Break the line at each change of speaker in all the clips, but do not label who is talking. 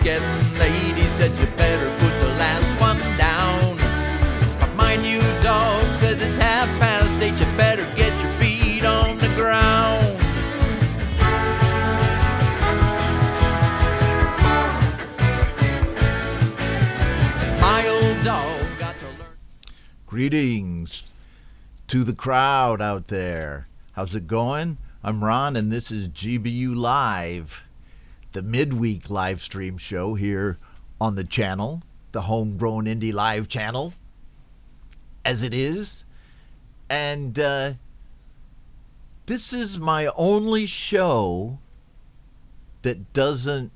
getting late. He said you better put the last one down. But mind you, dog, says it's 8:30. You better get your feet on the ground. My old dog got to learn.
Greetings to the crowd out there. How's it going? I'm Ron, and this is GBU Live, the midweek live stream show here on the channel, the Homegrown Indie Live channel, as it is. And this is my only show that doesn't,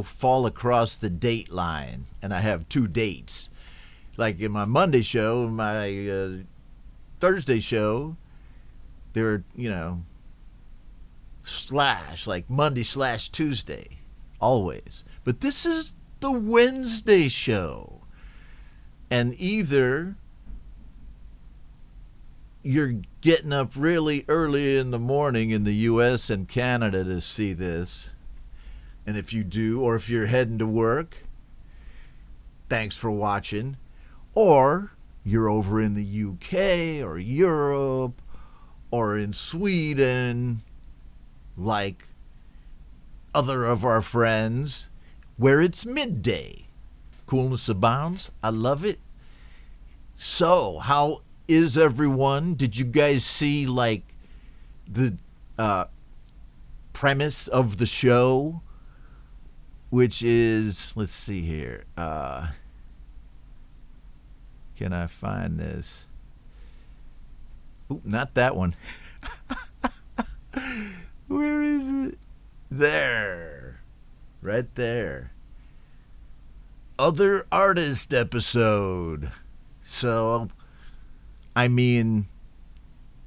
fall across the date line. And I have 2 dates. Like in my Monday show, my Thursday show, they're, slash, like Monday/Tuesday, always. But this is the Wednesday show. And either you're getting up really early in the morning in the U.S. and Canada to see this, and if you do, or if you're heading to work, thanks for watching, or you're over in the UK or Europe or in Sweden, like other of our friends, where it's midday. Coolness abounds. I love it. So, how is everyone? Did you guys see, like, the premise of the show? Which is, let's see here. Can I find this? Oop, not that one. Where is it? There. Right there. Other artist episode. So,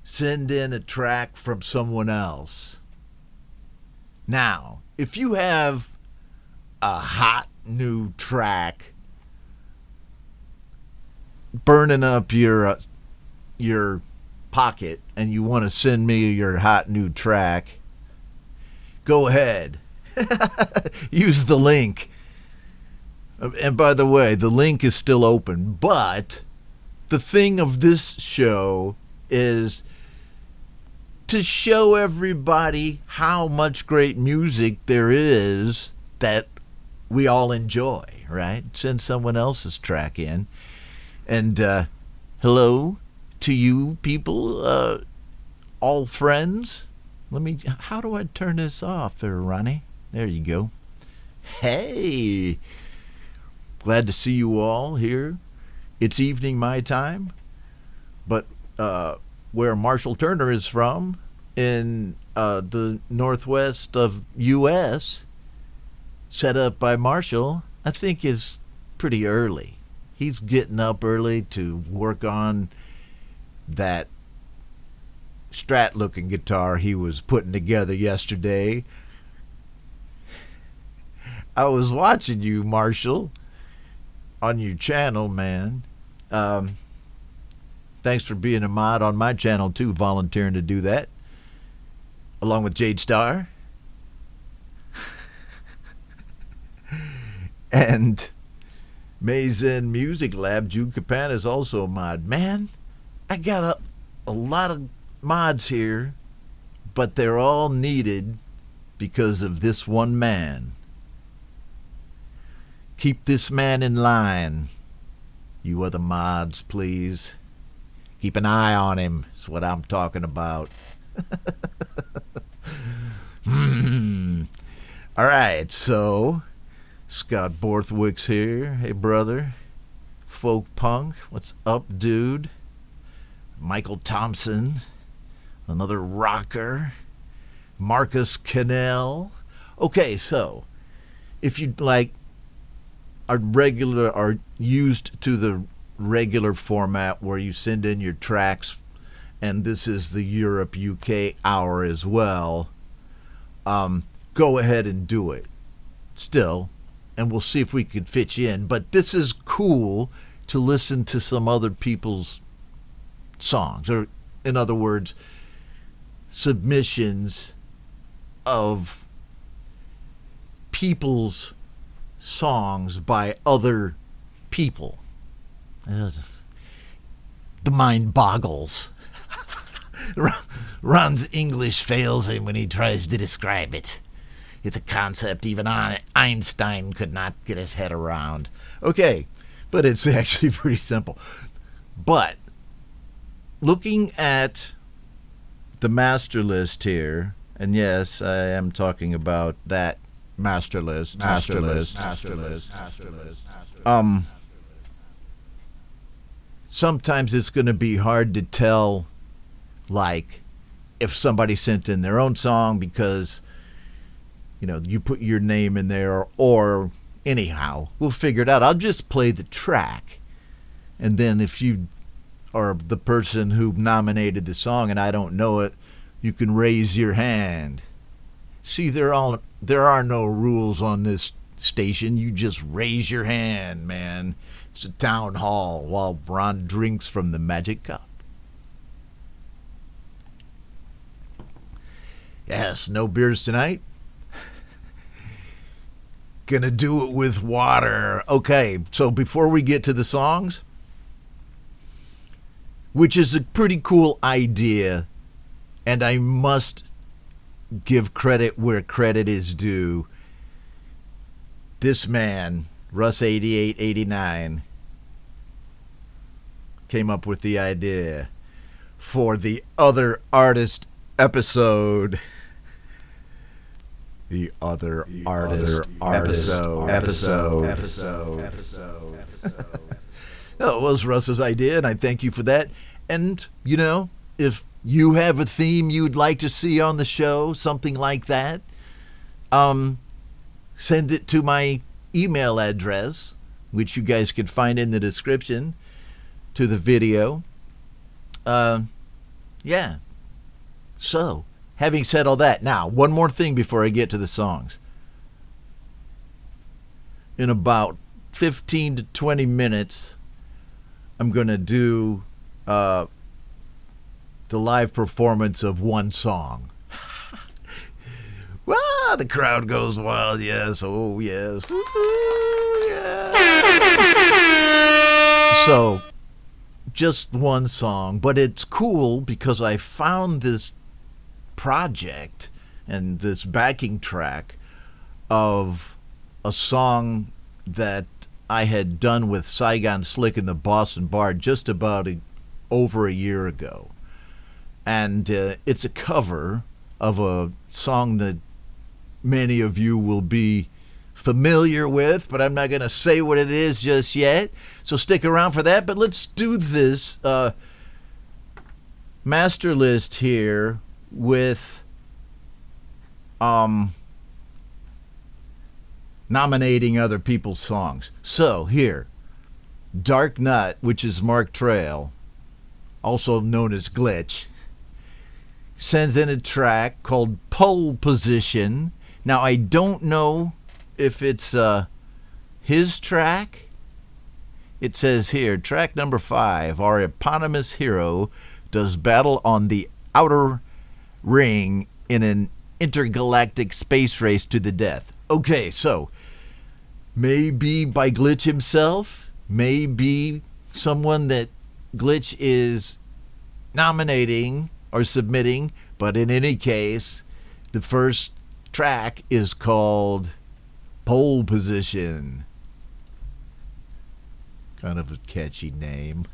send in a track from someone else. Now, if you have a hot new track burning up your pocket and you want to send me your hot new track, go ahead. Use the link. And by the way, the link is still open, but the thing of this show is to show everybody how much great music there is that we all enjoy, right? Send someone else's track in. And hello to you people, all friends. How do I turn this off there, Ronnie? There you go. Hey, glad to see you all here. It's evening my time, but where Marshall Turner is from, in the northwest of U.S., set up by Marshall, I think is pretty early. He's getting up early to work on that Strat-looking guitar he was putting together yesterday. I was watching you, Marshall, on your channel, man. Thanks for being a mod on my channel, too, volunteering to do that, along with Jade Star. And Mazen Music Lab, Jude Capan is also a mod. Man, I got a lot of mods here, but they're all needed because of this one man. Keep this man in line, you other mods, please. Keep an eye on him, is what I'm talking about. All right, so Scott Borthwick's here. Hey, brother. Folk Punk, what's up, dude? Michael Thompson, another rocker. Marcus Cannell. Okay, so if you'd like are used to the regular format where you send in your tracks, and this is the Europe UK hour as well, go ahead and do it still, and we'll see if we can fit you in. But this is cool to listen to some other people's songs, or in other words, submissions of people's songs by other people. The mind boggles. Ron's English fails him when he tries to describe it. It's a concept even Einstein could not get his head around. Okay, but it's actually pretty simple. But looking at the master list here, and yes, I am talking about that master list. Sometimes it's going to be hard to tell, like, if somebody sent in their own song because, you put your name in there, or anyhow, we'll figure it out. I'll just play the track. And then if you are the person who nominated the song and I don't know it, you can raise your hand. See, there are no rules on this station. You just raise your hand, man. It's a town hall while Ron drinks from the magic cup. Yes, no beers tonight. Gonna do it with water. Okay, so before we get to the songs, which is a pretty cool idea, and I must give credit where credit is due. This man, Russ8889, came up with the idea for the Other Artist episode. The Other Artist episode. No, it was Russ's idea, and I thank you for that. And, if you have a theme you'd like to see on the show, something like that, send it to my email address, which you guys can find in the description to the video. Yeah. So, having said all that, now, one more thing before I get to the songs. In about 15 to 20 minutes, I'm going to do the live performance of one song. Well, the crowd goes wild, yes, oh yes. Woo-hoo, yeah. So, just one song, but it's cool because I found this project and this backing track of a song that I had done with Saigon Slick and the Boston Bard just about over a year ago. And it's a cover of a song that many of you will be familiar with, but I'm not going to say what it is just yet. So stick around for that. But let's do this master list here with nominating other people's songs. So here, Dark Nut, which is Mark Trail, also known as Glitch, sends in a track called Pole Position. Now, I don't know if it's his track. It says here, track number 5, our eponymous hero does battle on the outer ring in an intergalactic space race to the death. Okay, so maybe by Glitch himself, maybe someone that Glitch is nominating or submitting, but in any case, the first track is called Pole Position. Kind of a catchy name.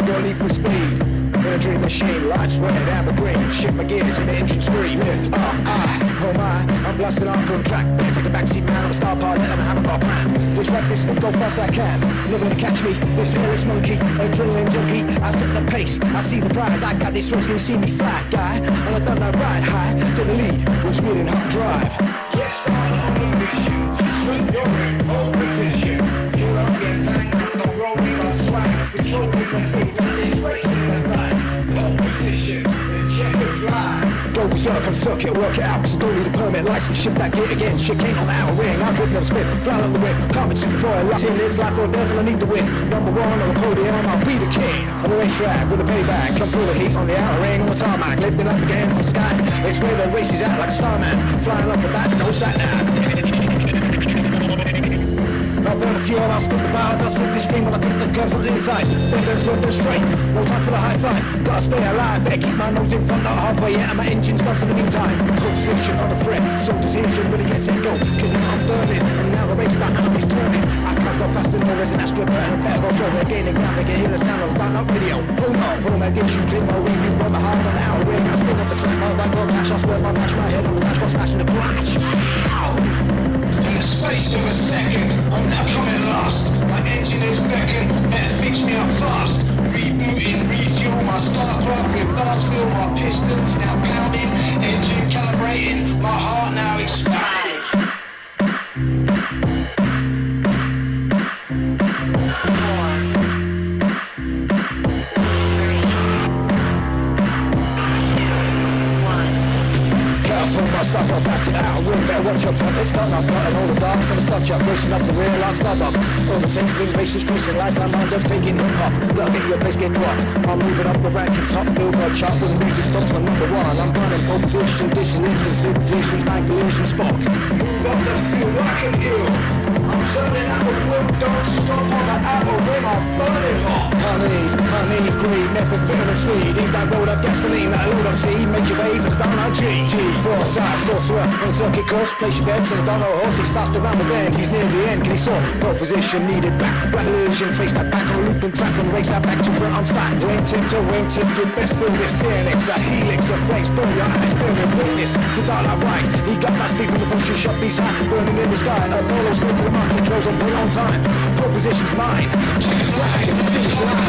No need for speed, entering machine, lights red, amber green, shift my gears in the engine screen, lift off, oh my, I'm blasting off from track, better take a backseat man, I'm a star pilot, I'm a hammer pop man, this right, this go fast I can, never gonna catch me, this airless monkey, adrenaline junkie, I set the pace, I see the prize, I got these friends gonna see me fly, guy, and I thought I'd ride high, to the lead, with speed and hot drive. Yes, I'm on the shoot, sweep your ring, hold position, you're up your tank, I'm rolling my swag, patrolling the field, and it's racing the line, hold position. Come suck it, work it out, cause I don't need a permit, license, shift that gate again, chicane on the outer ring, I'm drifting up spit, flying up the whip, Carmen Superboy, locked in, it's life or death and I need the win, number one on the podium, I'll be the king, on the racetrack with a payback, come full of heat on the outer ring, on the tarmac, lifting up again from the sky, it's where the race is at like a starman, flying off the bat, no sat nav. I'll burn a fuel, I'll spit the bars, I'll slip this string when I take the gloves on the inside. Then goes left and straight, no time for the high five. Gotta stay alive, better keep my nose in front, not halfway yet, and my engine's done for the meantime. Pole position on the fret, so decision really gets set go. Cause now I'm burning, and now the race behind me's turning. I can't go faster, no, there's an astro burn, and better go slow. They're gaining ground, they can hear the sound of the down up video. Oh no, home addiction, clean my ring, you run the hard on the outer ring. I spin off the track, my right go cash, I swear my bash, my head on the dash, got smashed in the crash.
In the space of a second, I'm now coming last. My engine is beckoned, better fix me up fast. Rebooting, refuel, my starcraft with bars fill, my pistons now pounding, engine calibrating, my heart now expanding.
Stop up back to the outer ring, better watch your time. It's not my blood and all the darks and the start up, racing up the rear line, stop up. Overtaking ring races, tracing lights, I'm undertaking hip hop. Gotta get your place, get dropped. I'm moving up the rankings, hot billboard chart with the music stops for number one. I'm running pole position, dishing instruments, split positions, nine collision, spark.
Move up the field like an eel. I'm turning out the wood, don't stop on the outer ring, I'm burning hot.
I need greed, method, vitamin speed. Eat that rolled up gasoline, that load up seed. Make your way for the donut G. Foresight, sorcerer, on the circuit course. Place your bets and the donut horse. He's fast around the bend, he's near the end. Can he saw? Pole position needed back. Revolution, trace that back on a loop and track from race that back to front. I'm starting to wingtip, your best feel this phoenix. A helix of flames, burn your eyes, burning witness. To donut right, he got that speed from the butcher shop. He's high, burning in the sky. Apollo's way to the mark, controls on point on time. Pole position's mine, check the flag at the finish line.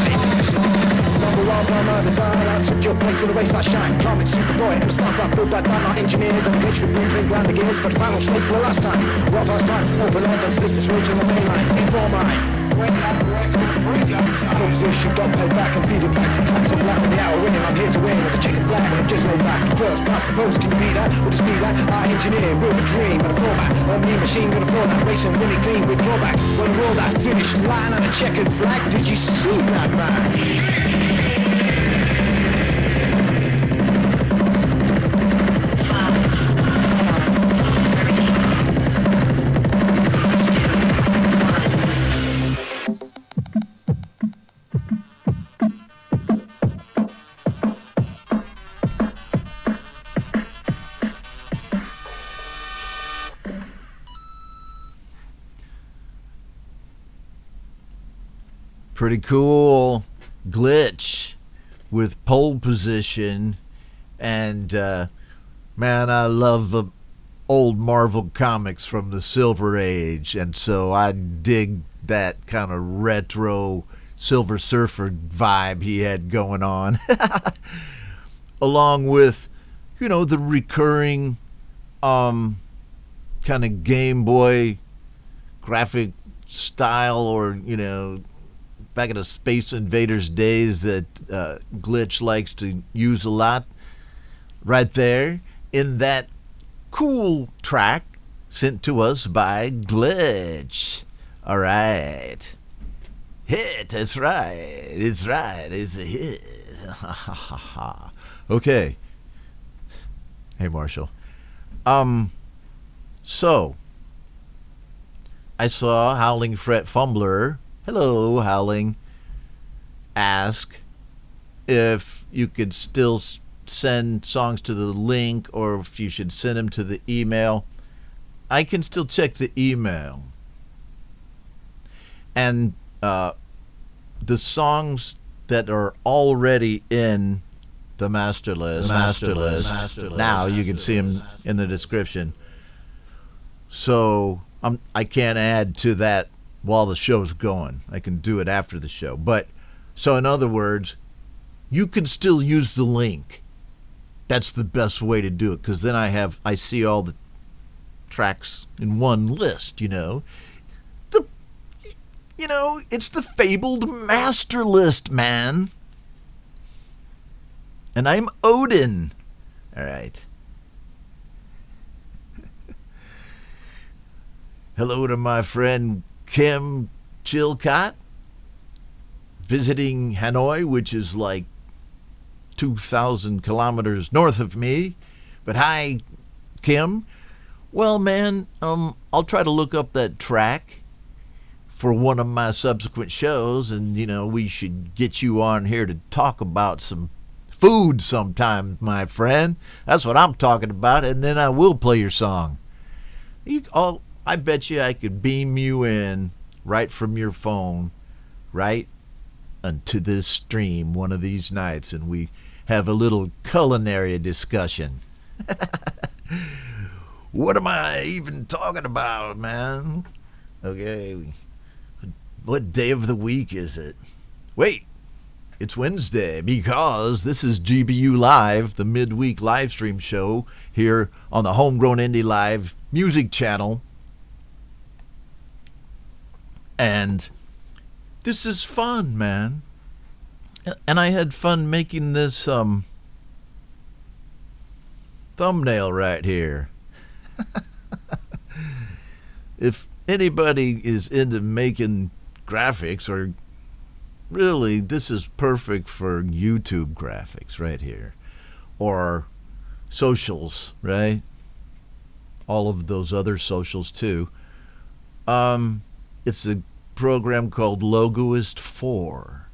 Number one by my design, I took your place in the race I shine. Comet Superboy, and the start I built that down our engineers and glitch with blueprint round the gears for the final straight for the last time. Well past time, open up and flip the switch on the main line. It's all mine.
Break that record, break that time.
Pole position, got paid back and feed it back. Tracks up black on the outer ring, I'm here to win with a chicken flag and I'm just laid back. First pass the post, can you beat that? With the speed that I engineer with a dream and a format. A new machine gonna fall that race and win it clean with drawback. When I roll that finish line and a checkered flag, did you see that, man?
Pretty cool glitch with pole position, and man, I love the old Marvel comics from the Silver Age, and so I dig that kind of retro Silver Surfer vibe he had going on, along with, you know, the recurring kind of Game Boy graphic style, or, you know, back in the Space Invaders days that Glitch likes to use a lot, right there in that cool track sent to us by Glitch. All right. Hit, that's right. It's right. It's a hit. Okay. Hey, Marshall. So, I saw Howling Fret Fumbler. Hello, Howling. Ask if you could still send songs to the link, or if you should send them to the email. I can still check the email. And the songs that are already in the master list, now you can see them in the description. So I can't add to that while the show's going. I can do it after the show. But, so in other words, you can still use the link. That's the best way to do it, because then I see all the tracks in one list, you know. It's the fabled master list, man. And I'm Odin. All right. Hello to my friend Kim Chilcott, visiting Hanoi, which is like 2,000 kilometers north of me. But hi, Kim. Well, man, I'll try to look up that track for one of my subsequent shows, and, we should get you on here to talk about some food sometime, my friend. That's what I'm talking about, and then I will play your song. I bet you I could beam you in right from your phone, right onto this stream one of these nights, and we have a little culinary discussion. What am I even talking about, man? Okay, what day of the week is it? Wait, it's Wednesday, because this is GBU Live, the midweek live stream show here on the Homegrown Indie Live music channel. And this is fun, man. And I had fun making this thumbnail right here. If anybody is into making graphics, or really, this is perfect for YouTube graphics right here, or socials, right? All of those other socials too. It's a program called Logoist 4,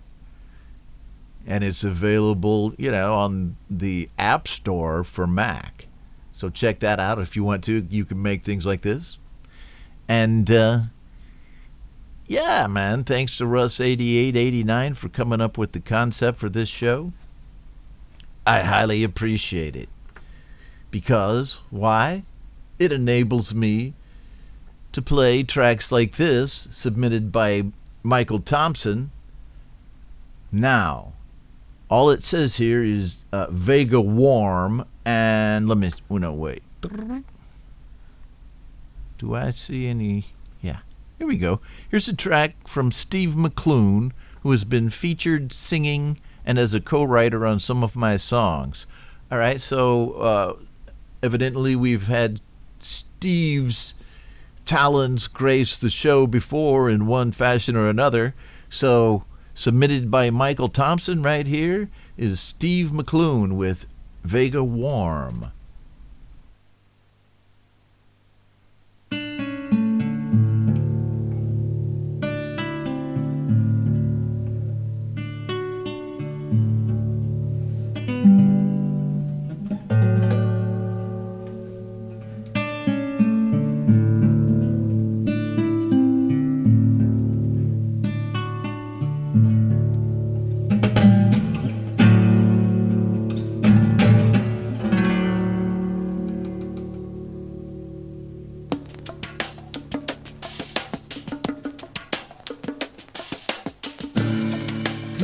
and it's available, on the App Store for Mac. So check that out if you want to. You can make things like this. And yeah, man, thanks to Russ8889 for coming up with the concept for this show. I highly appreciate it. Because, why? It enables me to play tracks like this, submitted by Michael Thompson. Now, all it says here is Vega Warm, and wait. Do I see any? Yeah, here we go. Here's a track from Steve McClune, who has been featured singing and as a co-writer on some of my songs. All right, so evidently we've had Steve's talents grace the show before in one fashion or another. So, submitted by Michael Thompson right here is Steve McClune with Vega Warm.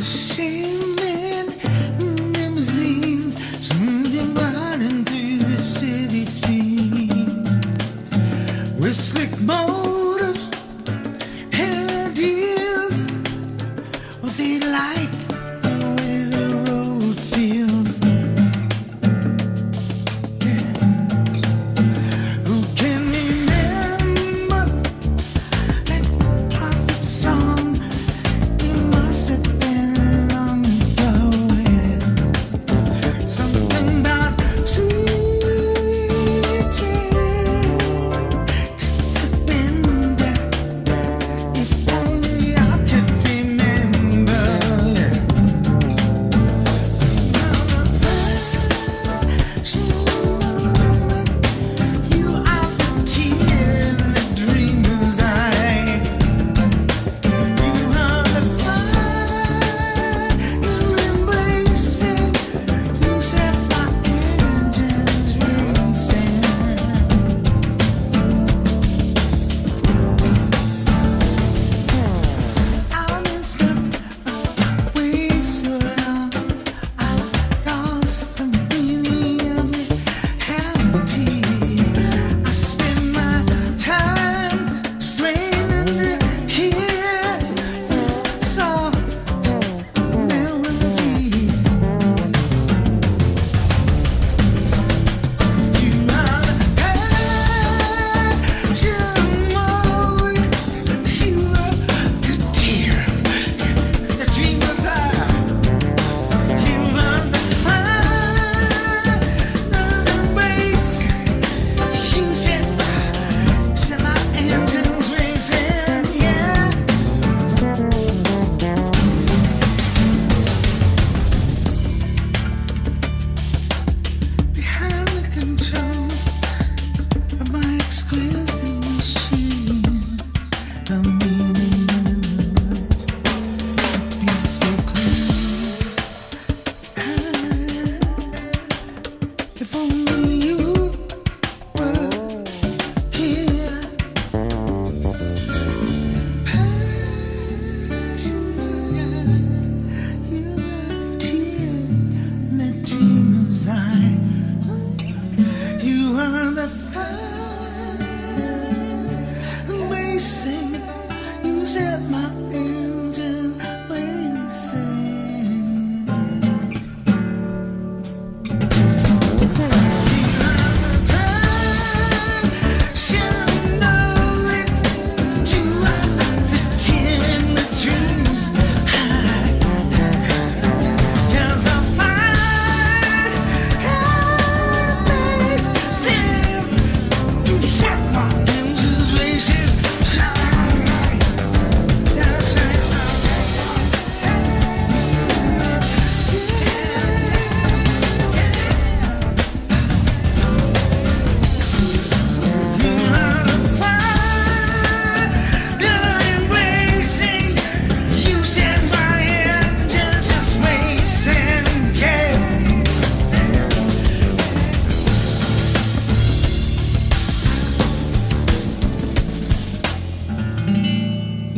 Sweet, yeah.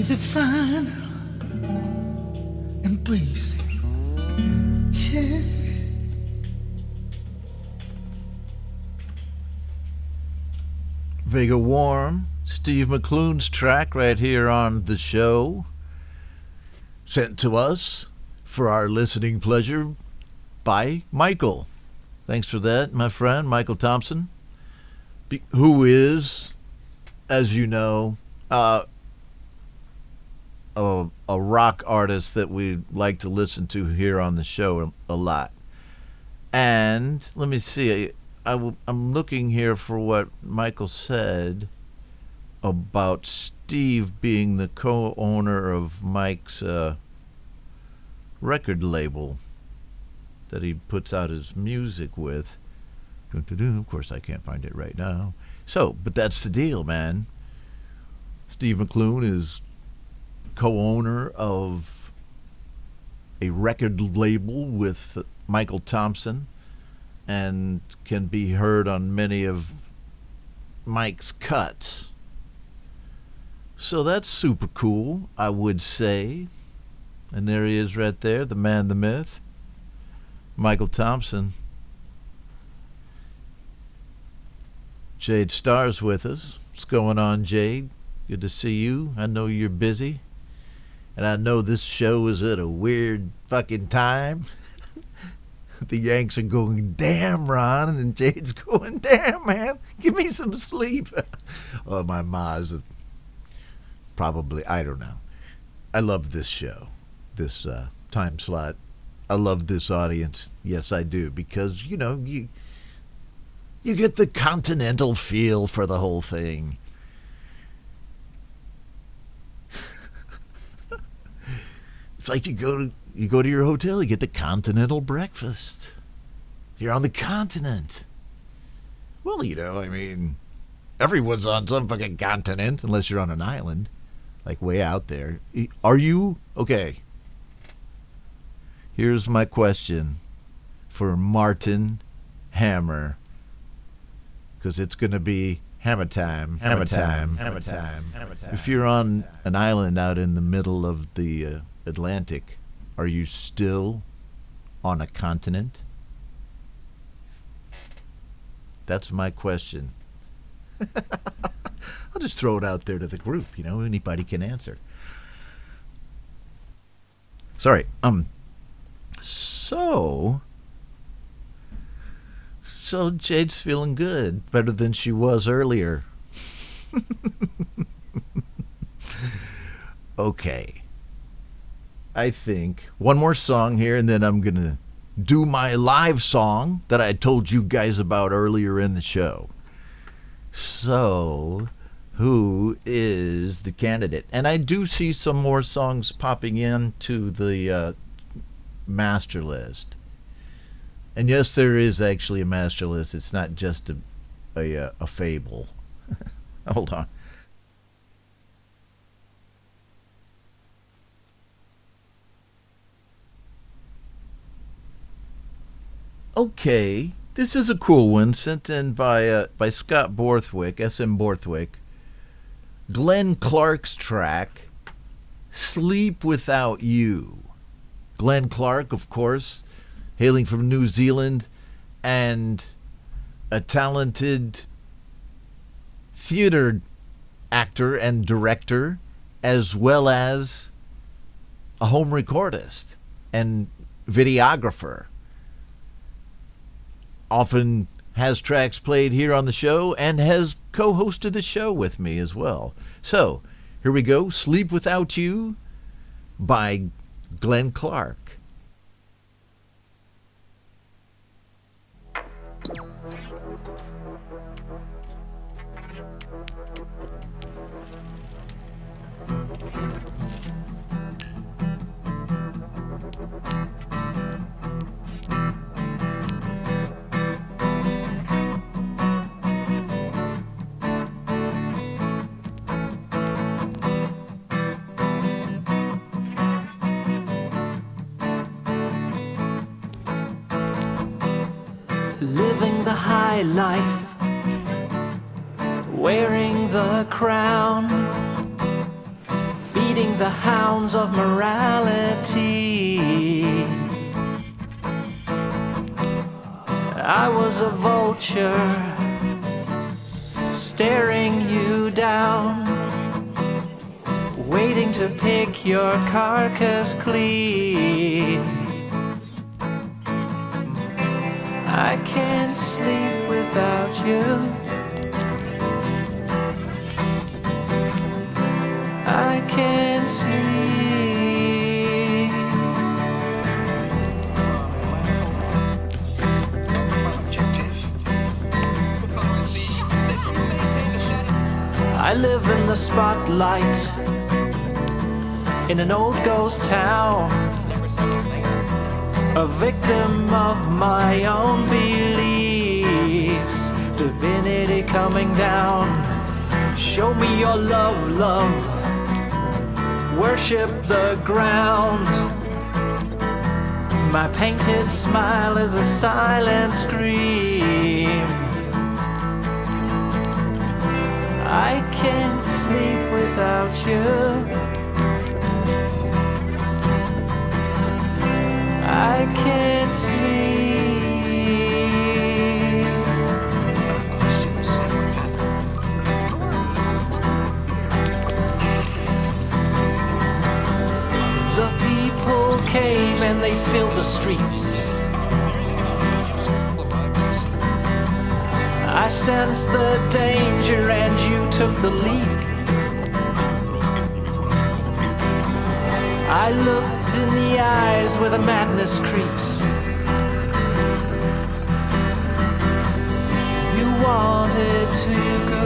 the final embrace. Yeah.
Vega Warm, Steve McClune's track right here on the show. Sent to us for our listening pleasure by Michael. Thanks for that, my friend, Michael Thompson, who is, as you know, a rock artist that we like to listen to here on the show a lot. And let me see, I'm looking here for what Michael said about Steve being the co-owner of Mike's record label that he puts out his music with. Of course, I can't find it right now. So, but that's the deal, man. Steve McClune is co-owner of a record label with Michael Thompson and can be heard on many of Mike's cuts. So that's super cool, I would say. And there he is right there, the man, the myth, Michael Thompson. Jade Starr's with us. What's going on, Jade? Good to see you. I know you're busy. And I know this show is at a weird fucking time. The Yanks are going, damn, Ron. And Jade's going, damn, man. Give me some sleep. Oh, my ma's probably, I don't know. I love this show, this time slot. I love this audience. Yes, I do. Because, you know, you get the continental feel for the whole thing. It's like you go to your hotel, you get the continental breakfast. You're on the continent. Well, you know, I mean, everyone's on some fucking continent unless you're on an island, like way out there. Are you? Okay. Here's my question for Martin Hammer, because it's going to be hammer time. If you're on an island out in the middle of the Atlantic, are you still on a continent? That's my question. I'll just throw it out there to the group, you know, anybody can answer. Sorry. So Jade's feeling good, better than she was earlier. Okay. I think one more song here, and then I'm going to do my live song that I told you guys about earlier in the show. So, who is the candidate? And I do see some more songs popping into the master list. And yes, there is actually a master list. It's not just a fable. Hold on. Okay, this is a cool one, sent in by Scott Borthwick, SM Borthwick. Glenn Clark's track, Sleep Without You. Glenn Clark, of course, hailing from New Zealand, and a talented theater actor and director, as well as a home recordist and videographer. Often has tracks played here on the show and has co-hosted the show with me as well. So, here we go. Sleep Without You by Glenn Clark.
Living the high life, wearing the crown, feeding feeding the hounds of morality. I was a vulture, staring you down, waiting to pick your carcass clean. I can't sleep without you. I can't sleep. I live in the spotlight in an old ghost town, a victim of my own beliefs. Divinity coming down. Show me your love, love. Worship the ground. My painted smile is a silent scream. I can't sleep without you. I can't sleep. The people came and they filled the streets. I sensed the danger and you took the leap. I looked in the eyes where the madness creeps. You wanted to go.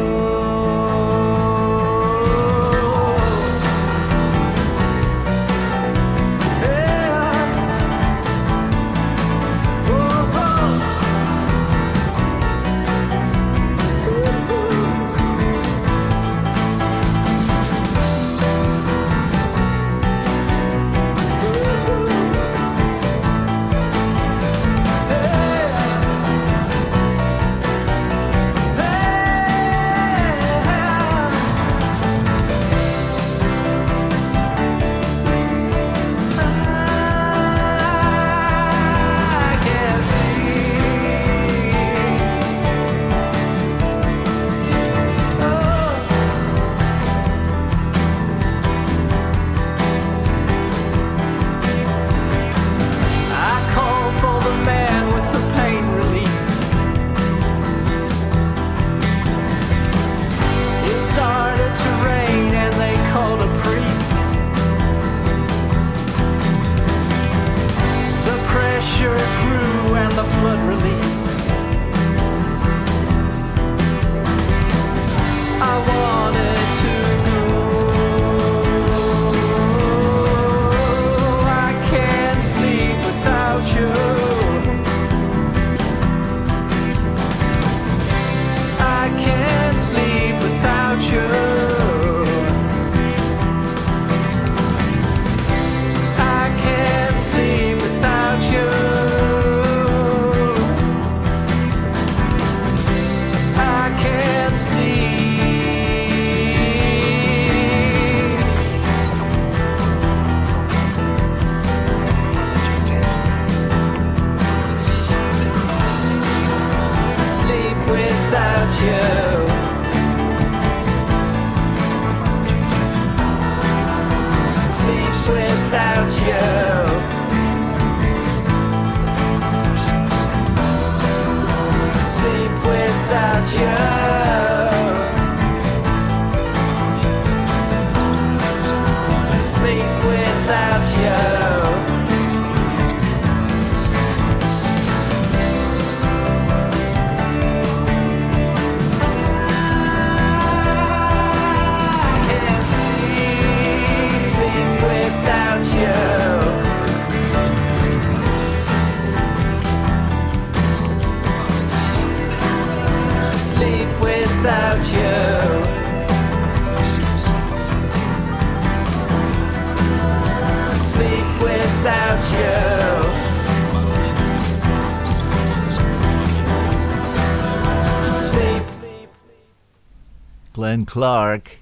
Glenn Clark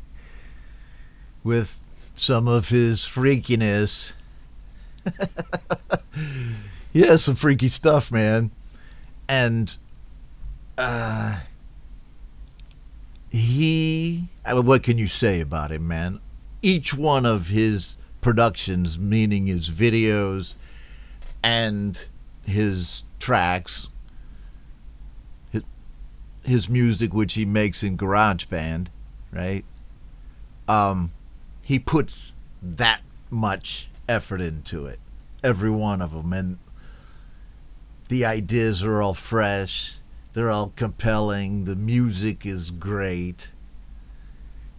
with some of his freakiness. Yeah, some freaky stuff, man. And what can you say about him, man? Each one of his productions, meaning his videos and his tracks, his music, which he makes in GarageBand, right? He puts that much effort into it, every one of them, and the ideas are all fresh, they're all compelling, the music is great.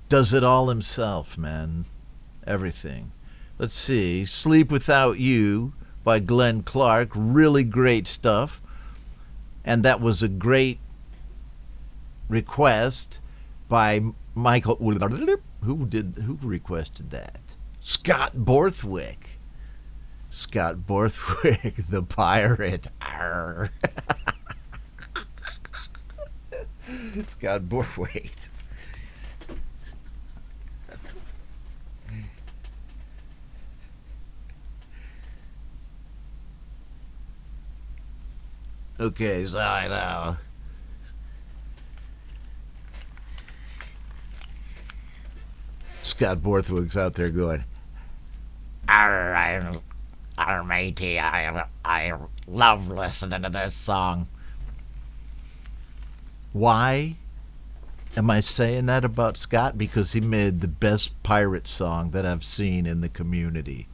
Does it all himself, man. Everything. Let's see. Sleep Without You by Glenn Clark. Really great stuff. And that was a great request by Michael. Who requested that? Scott Borthwick. Scott Borthwick, the pirate. Arr. Scott Borthwick. Okay, so I know. Scott Borthwick's out there going,
Arr, matey, I love listening to this song.
why am I saying that about Scott? Because he made the best pirate song that I've seen in the community.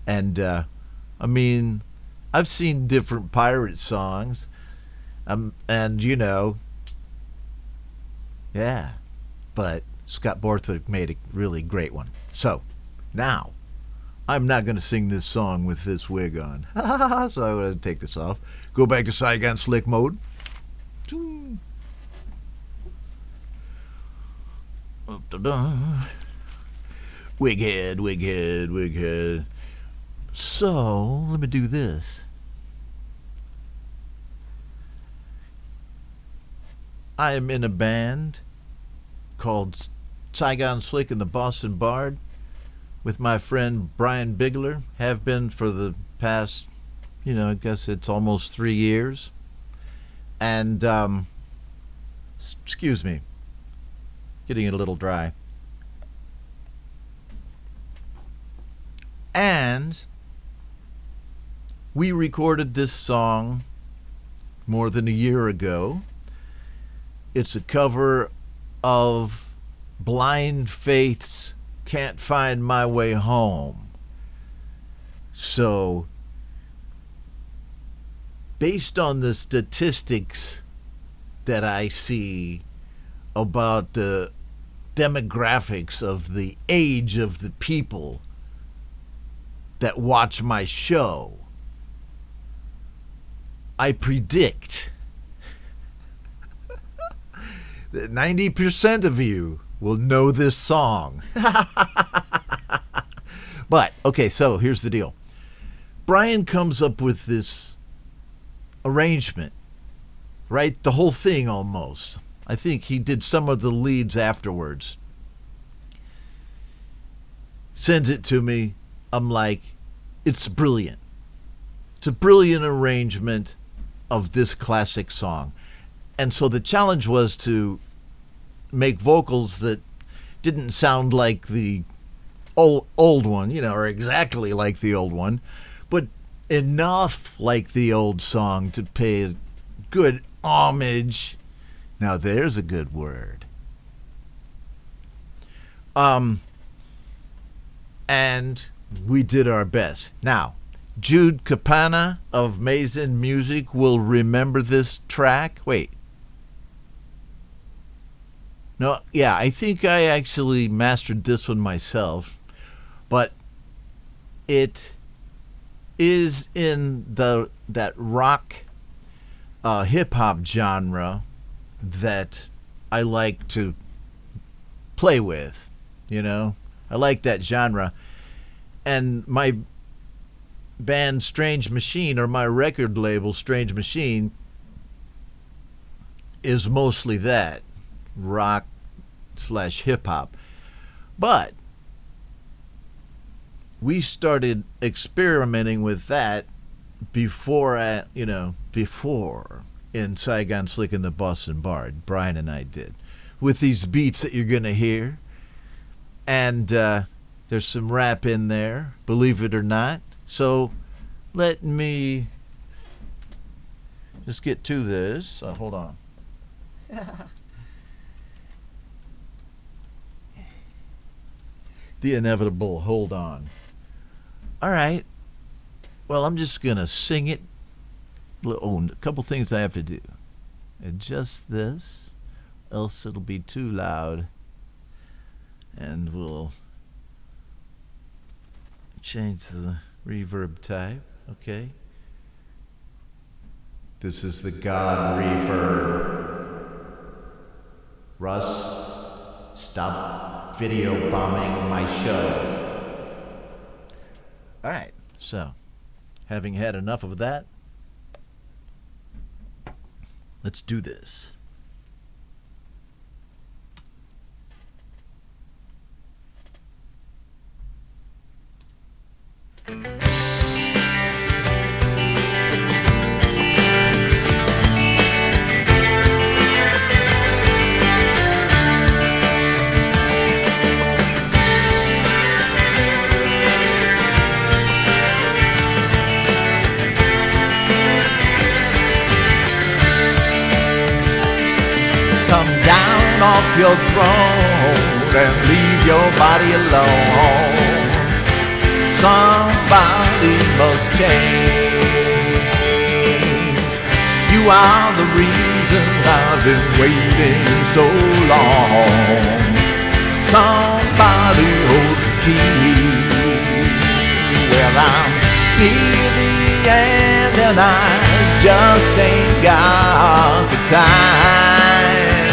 And, I mean, I've seen different pirate songs, and, you know, yeah, but Scott Borthwick made a really great one. So, now, I'm not going to sing this song with this wig on. So I'm going to take this off. Go back to Saigon Slick mode. Wig head, wig head, wig head. So, let me do this. I am in a band called Saigon Slick and the Boston Bard with my friend Brian Bigler. Have been for the past, I guess it's almost 3 years. And, excuse me, getting it a little dry. And we recorded this song more than a year ago. It's a cover of Blind Faith's Can't Find My Way Home. So, based on the statistics that I see about the demographics of the age of the people that watch my show, I predict that 90% of you will know this song. But, okay, so here's the deal. Brian comes up with this arrangement, right? The whole thing almost. I think he did some of the leads afterwards. Sends it to me. I'm like, it's brilliant. It's a brilliant arrangement of this classic song. And so the challenge was to make vocals that didn't sound like the old one, or exactly like the old one, but enough like the old song to pay a good homage. Now there's a good word. And we did our best. Now, Jude Capana of Mason Music will remember this track. Wait. No, yeah, I think I actually mastered this one myself, but it is in that rock hip hop genre that I like to play with, I like that genre. And my band Strange Machine, or my record label Strange Machine, is mostly that rock / hip hop. But we started experimenting with that before in Saigon Slick and the Boston Bard. Brian and I did with these beats that you're gonna hear, and there's some rap in there, believe it or not. So let me just get to this. Hold on. The inevitable hold on. All right. Well, I'm just going to sing it. Oh, a couple things I have to do. Adjust this, else it'll be too loud. And we'll change the reverb type. Okay. This is the God reverb. Russ, stop video bombing my show. All right. So, having had enough of that, let's do this. Come down off your throne and leave your body alone. Somebody must change. You are the reason I've been waiting so long. Somebody holds the key. Well, I'm near the end and I just ain't got the time.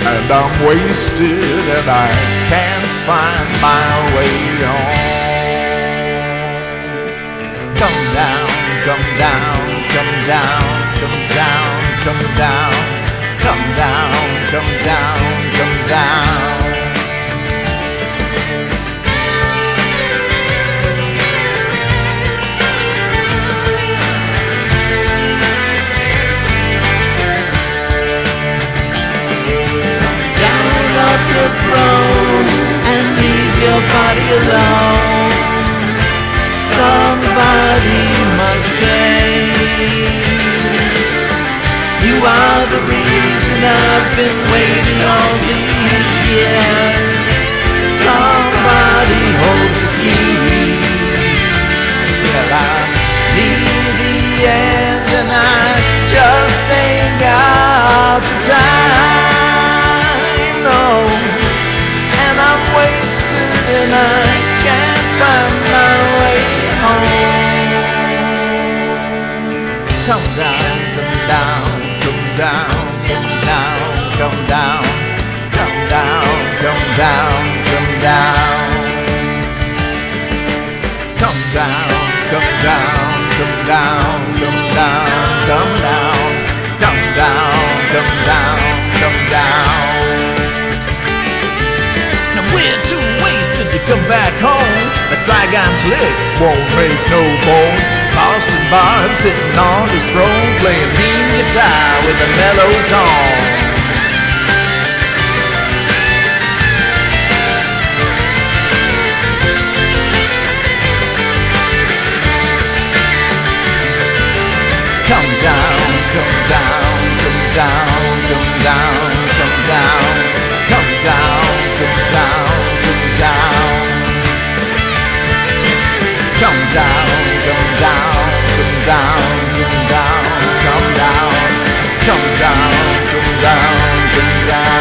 And I'm wasted and I can't find my way home. Come down, come down, come down, come down, come down, come down, come down, come down. The throne and leave your body alone. Somebody must change. You are the reason I've been waiting all these years. Somebody holds the key. Well, I'm near the end and I just ain't got the time. No, and I'm wasted and I can't find my way home. Come down, come down, come down, come down, come down, come down, come down, come down. Come down, come down, come down, come down, come down, come down, come down, come down. We're too wasted to come back home, but Saigon Slick won't make no bone. Boston Bard sitting on his throne, playing mean guitar with a mellow tone. Come down, come down, come down, come down, come down, come down. Come down, come down. Come down, come down, come down, come down, come down. Come down, come down, come down.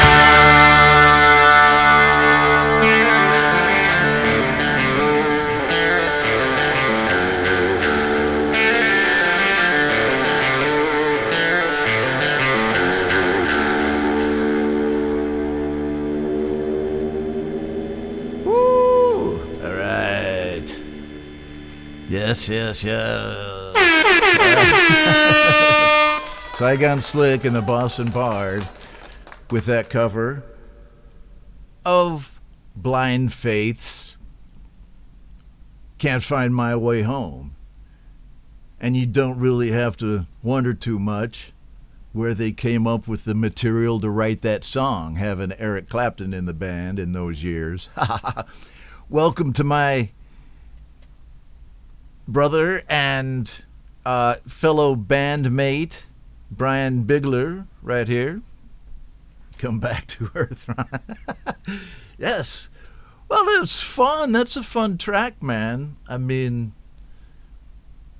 Yes. Saigon Slick and the Boston Bard with that cover of Blind Faith's Can't Find My Way Home. And you don't really have to wonder too much where they came up with the material to write that song, having Eric Clapton in the band in those years. Welcome to my brother and fellow bandmate, Brian Bigler, right here. Come back to earth. Yes. Well, it was fun. That's a fun track, man. I mean,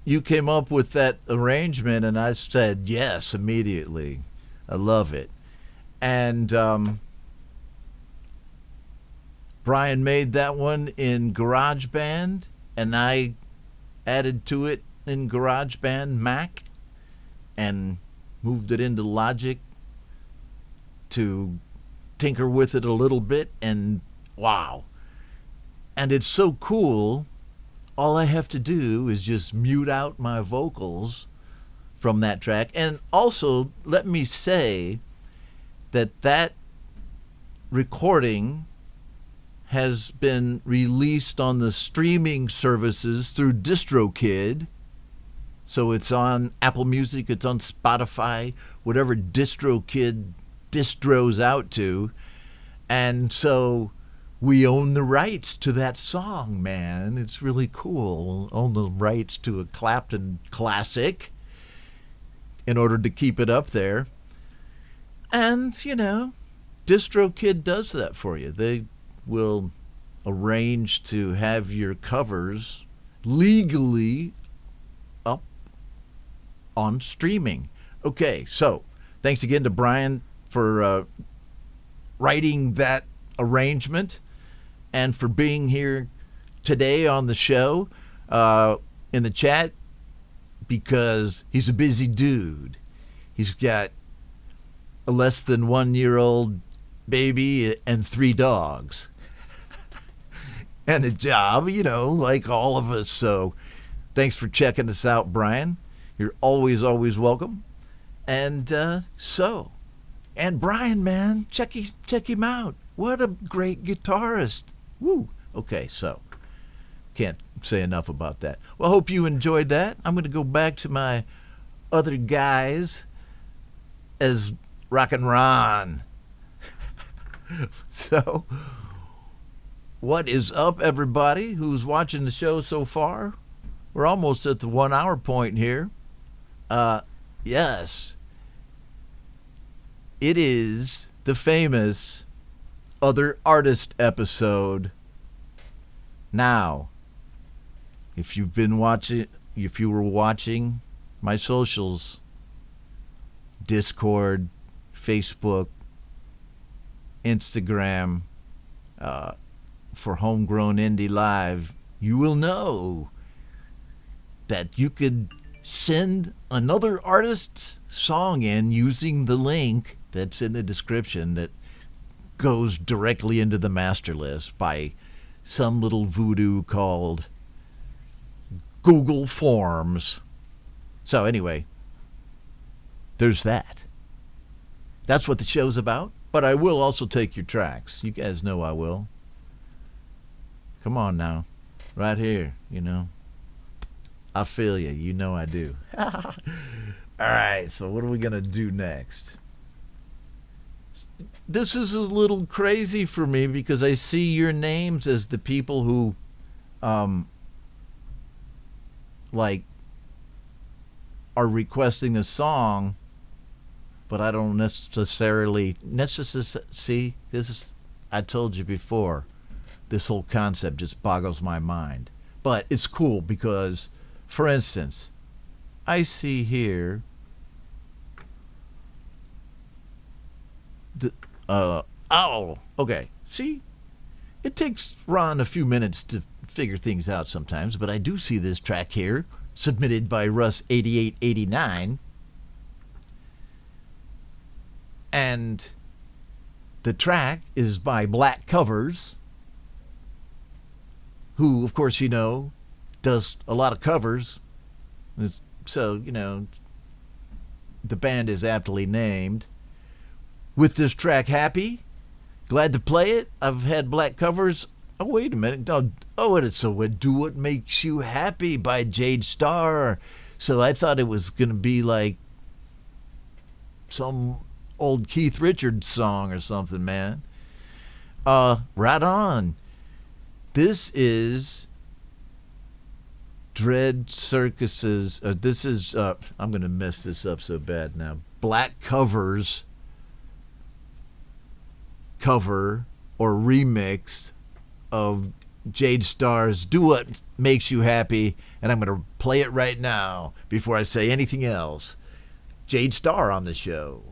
you came up with that arrangement, and I said yes immediately. I love it. And Brian made that one in GarageBand, and I added to it in GarageBand Mac and moved it into Logic to tinker with it a little bit, and wow. And it's so cool. All I have to do is just mute out my vocals from that track. And also, let me say that recording has been released on the streaming services through DistroKid. So it's on Apple Music, it's on Spotify, whatever DistroKid distros out to. And so we own the rights to that song, man. It's really cool. Own the rights to a Clapton classic in order to keep it up there. And, you know, DistroKid does that for you. They will arrange to have your covers legally up on streaming. Okay, so thanks again to Brian for writing that arrangement and for being here today on the show in the chat, because he's a busy dude. He's got a less than 1 year old baby and 3 dogs and a job, you know, like all of us. So thanks for checking us out, Brian. You're always welcome. And and Brian, man, check him out. What a great guitarist. Woo. Okay, so can't say enough about that. Well, I hope you enjoyed that. I'm going to go back to my other guys as Rockin' Ron. So, what is up, everybody who's watching the show so far? We're almost at the 1 hour point here. Yes. It is the famous Other Artist episode. Now, if you were watching my socials, Discord, Facebook, Instagram, for Homegrown Indie Live, you will know that you could send another artist's song in using the link that's in the description that goes directly into the master list by some little voodoo called Google Forms. So anyway, there's that. That's what the show's about. But I will also take your tracks. You guys know I will. Come on now. Right here, you know. I feel you. You know I do. All right, so what are we going to do next? This is a little crazy for me because I see your names as the people who, like, are requesting a song, but I don't necessarily see, this is, I told you before, this whole concept just boggles my mind. But it's cool because, for instance, I see here okay. See, it takes Ron a few minutes to figure things out sometimes, but I do see this track here, submitted by Russ8889, and the track is by Black Covers, who, of course, you know, does a lot of covers. So, you know, the band is aptly named. With this track, Happy, glad to play it. I've had Black Covers Oh, wait a minute. No, it's a Do What Makes You Happy by Jade Starr. So I thought it was going to be like some old Keith Richards song or something, man. Right on. This is Dread Circus's, this is, I'm going to mess this up so bad now. Black Cover's cover or remix of Jade Starr's Do What Makes You Happy, and I'm going to play it right now before I say anything else. Jade Starr on the show.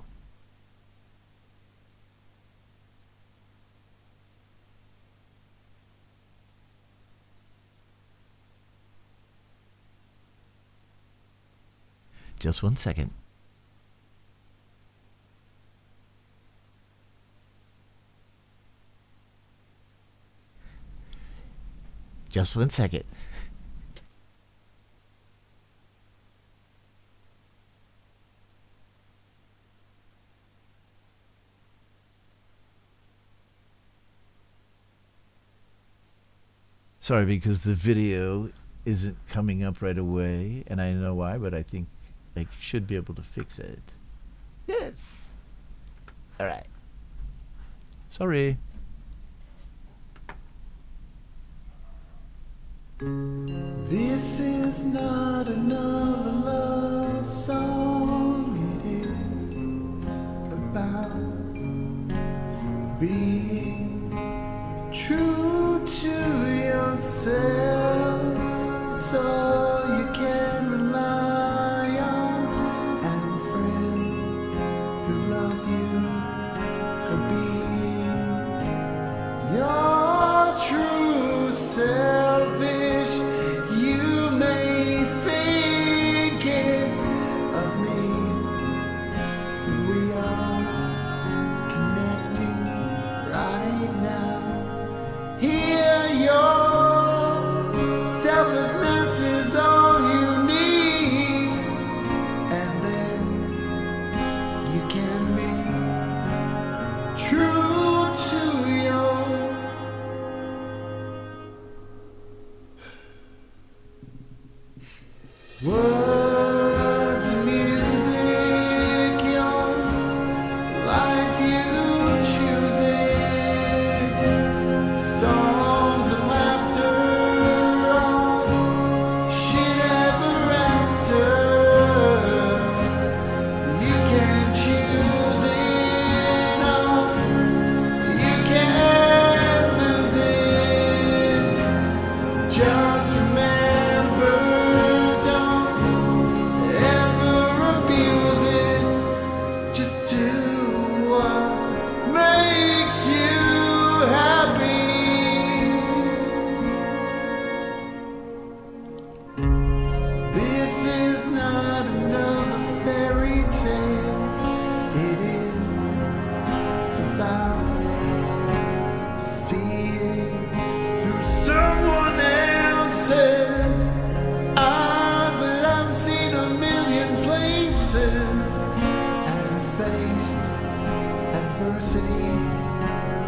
Just 1 second. Just 1 second. Sorry, because the video isn't coming up right away, and I know why, but I think I should be able to fix it. Yes. All right. Sorry.
This is not another love song. It is about being true to yourself. It's all you can rely on, and friends who love you for being your true self. You may think it of me, but we are connecting right now. Here, your selflessness is all you need, and then you can be true to your. Words and music, your life you choose it. Songs and laughter, all shit ever after. You can choose it all, you can't lose it. Just remember,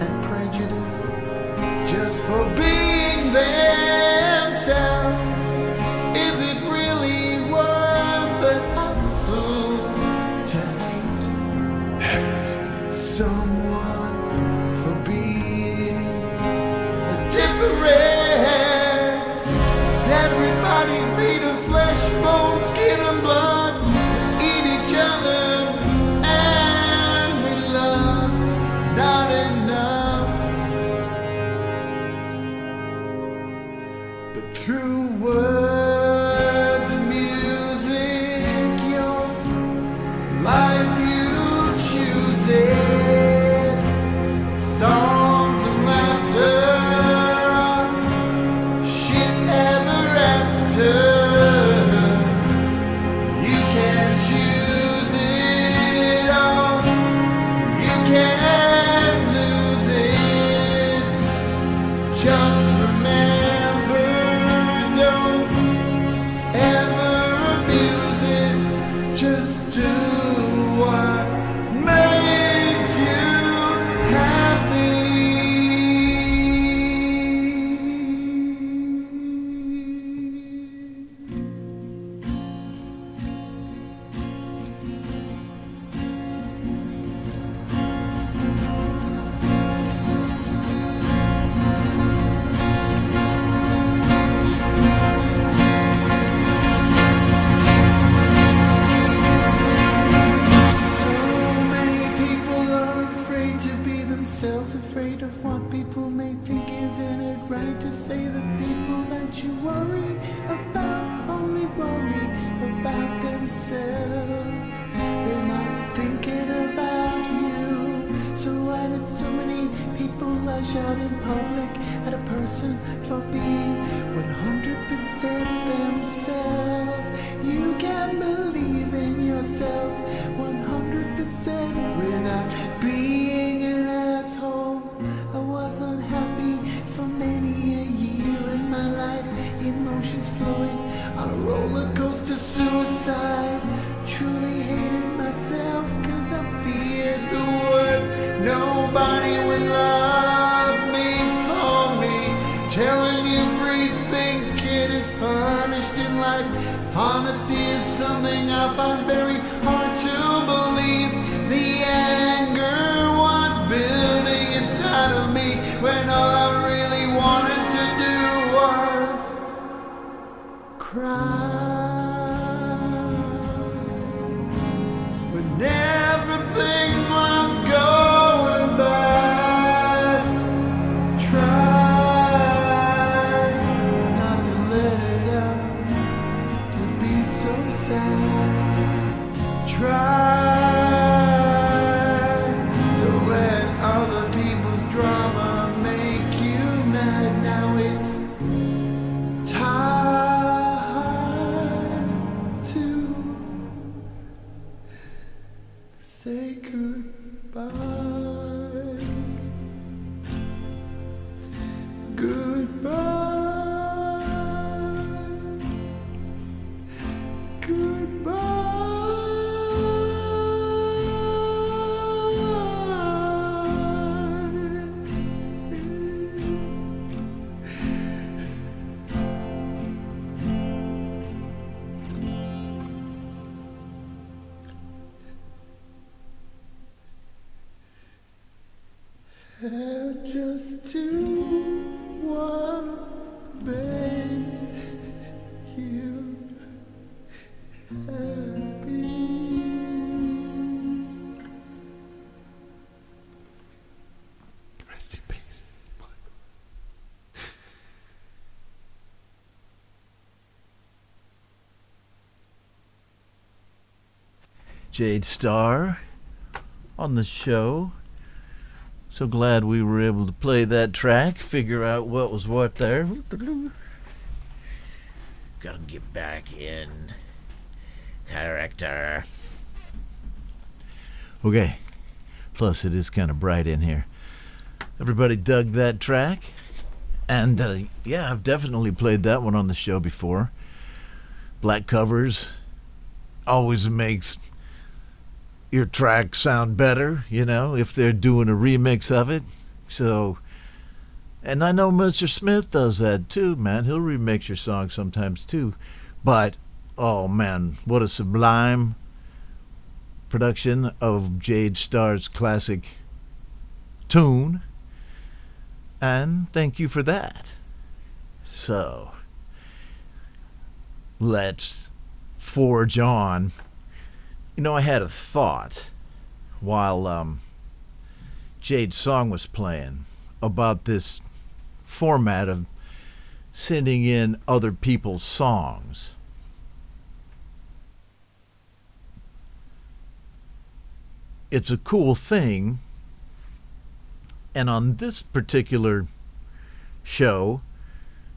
and prejudice just for being themselves. Is it really worth the hassle to hate someone for being different? Everybody's made of flesh, bone, skin, and blood. Eat each other. Not enough, but through words and music, your life you choose it. Songs and laughter, shit ever after. You can choose it all, you can. Just remember, don't ever abuse it. Just do what makes you happy. afraid of what people may think. Isn't it right to say the people that you worry about only worry about themselves? They're not thinking about you. So why do so many people lash out in public at a person for being 100% themselves? You can believe in yourself 100% without being an asshole. I was unhappy for many a year in my life, emotions flowing on a roller coaster, suicide. Truly hated myself cause I feared the worst. Nobody would love me for me, telling you free thinking is punished in life. Honesty is something I find very hard to believe. The anger was building inside of me when all I really wanted to do was cry. When everything was going bad, try not to let it out, to be so sad. Try to let other people's drama make you mad. Now it's time to say goodbye. Goodbye. Goodbye. Just to one makes you happy. Rest in peace.
Jade Starr on the show. So glad we were able to play that track, figure out what was what there.
Gotta get back in character.
Okay. Plus, it is kind of bright in here. Everybody dug that track? And, yeah, I've definitely played that one on the show before. Black covers always makes your track sound better, you know, if they're doing a remix of it. So, and I know Mr. Smith does that too, man. He'll remix your song sometimes too. But, oh man, what a sublime production of Jade Starr's classic tune. And thank you for that. So, let's forge on. You know, I had a thought while Jade's song was playing about this format of sending in other people's songs. It's a cool thing, and on this particular show,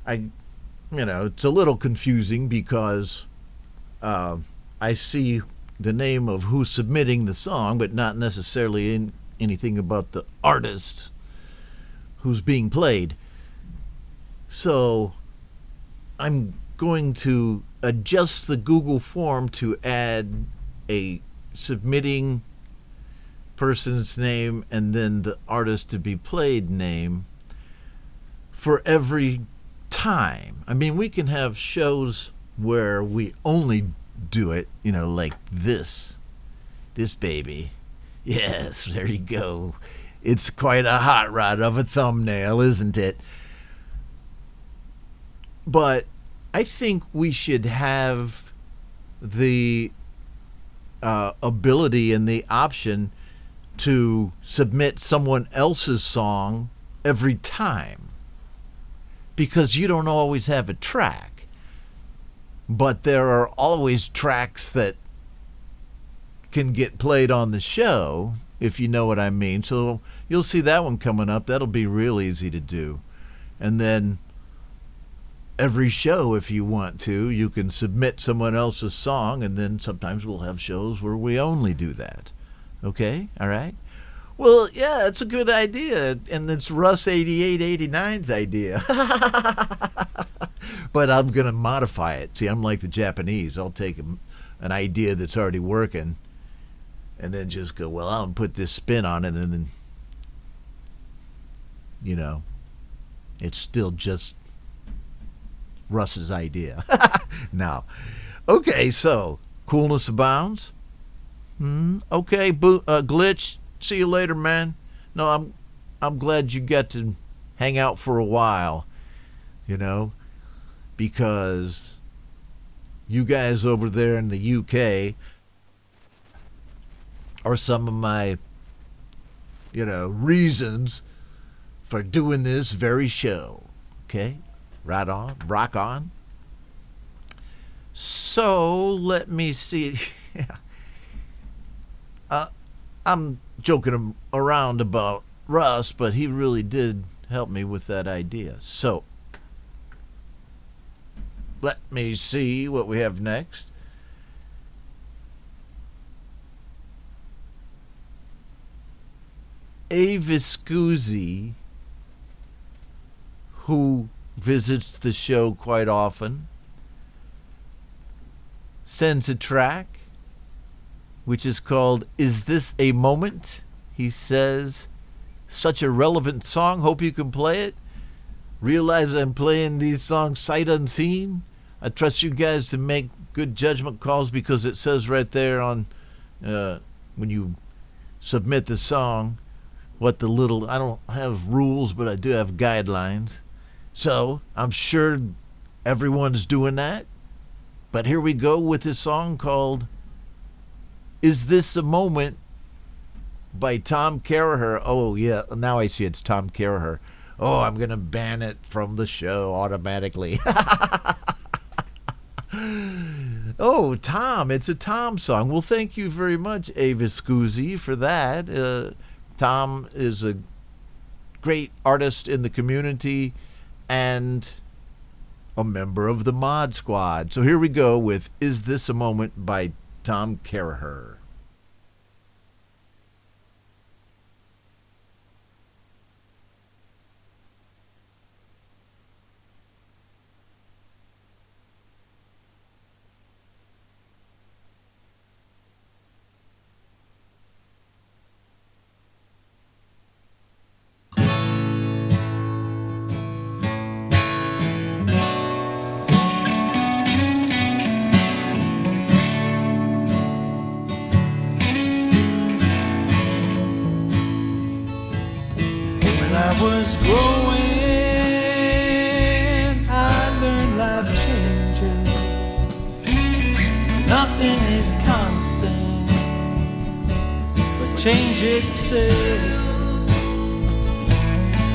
it's a little confusing because I see the name of who's submitting the song, but not necessarily anything about the artist who's being played. So I'm going to adjust the Google form to add a submitting person's name and then the artist to be played name for every time. I mean, we can have shows where we only do it, like this baby. Yes, there you go. It's quite a hot rod of a thumbnail, isn't it? But I think we should have the ability and the option to submit someone else's song every time, because you don't always have a track. But there are always tracks that can get played on the show, if you know what I mean. So you'll see that one coming up. That'll be real easy to do. And then every show, if you want to, you can submit someone else's song, and then sometimes we'll have shows where we only do that. Okay? All right? Well, yeah, it's a good idea, and it's Russ 8889's idea. But I'm going to modify it. See, I'm like the Japanese. I'll take an idea that's already working and then just go, well, I'll put this spin on it, and then, you know, it's still just Russ's idea. Now, okay, so coolness abounds. Okay, Glitch, see you later, man. No, I'm glad you got to hang out for a while, you know, because you guys over there in the UK are some of my, you know, reasons for doing this very show. Okay? Right on. Rock on. So, let me see. I'm joking around about Russ, but he really did help me with that idea. So, let me see what we have next. Aviscusi, who visits the show quite often, sends a track which is called Is This a Moment? He says, such a relevant song, hope you can play it. Realize I'm playing these songs sight unseen. I trust you guys to make good judgment calls, because it says right there on when you submit the song what the little, I don't have rules, but I do have guidelines. So I'm sure everyone's doing that. But here we go with this song called Is This a Moment by Tom Caraher. Oh, yeah, now I see it's Tom Caraher. Oh, I'm going to ban it from the show automatically. Oh, Tom, it's a Tom song. Well, thank you very much, Aviscusi, for that. Tom is a great artist in the community and a member of the Mod Squad. So here we go with Is This a Moment by Tom Caraher.
Was growing, I learned life changes. Nothing is constant, but change itself.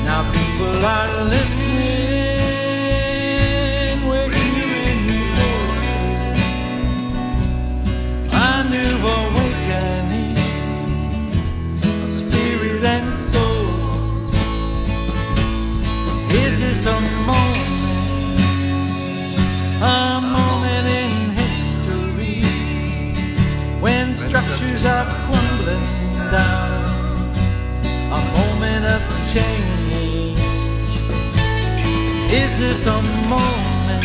Now people are listening, we're hearing new voices. A new awakening of spirit and soul. Is this a moment in history, when structures are crumbling down, a moment of change? Is this a moment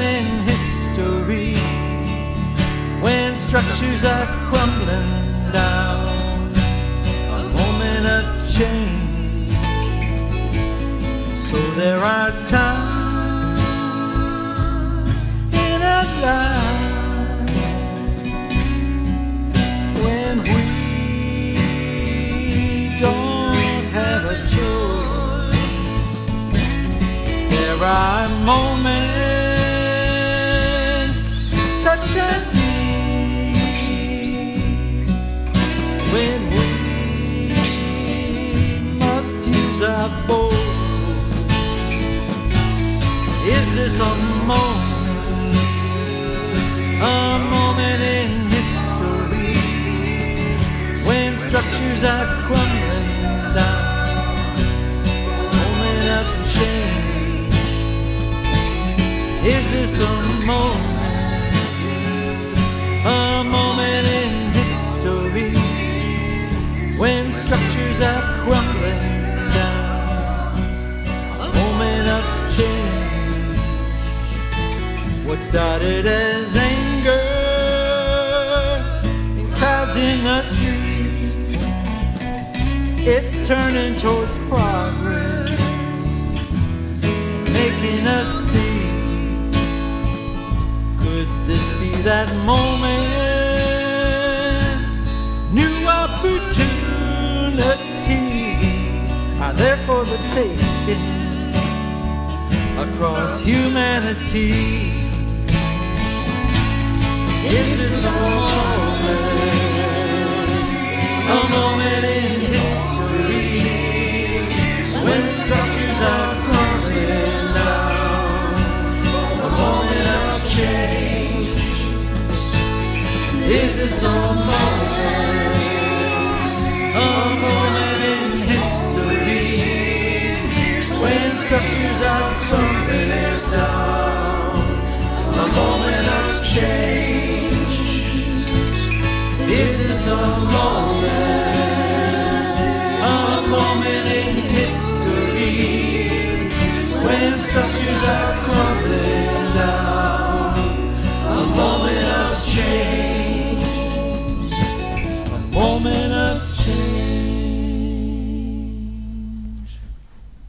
in history, when structures are crumbling down, a moment of change? So there are times in our life when we don't have a choice. There are moments such as these when we for? Is this a moment in history when structures are crumbling down? Moment of change. Is this a moment in history when structures are crumbling down? A moment of change. What started as anger in crowds in the street, it's turning towards progress, making us see. Could this be that moment? New opportunities are there for the taking across humanity. Is this a moment in history when structures are crumbling down? A moment of change. Is this a moment in history when structures are crumbling down? A moment of change. Is this a moment in history when structures are crumbling down? A moment of change. A moment of change.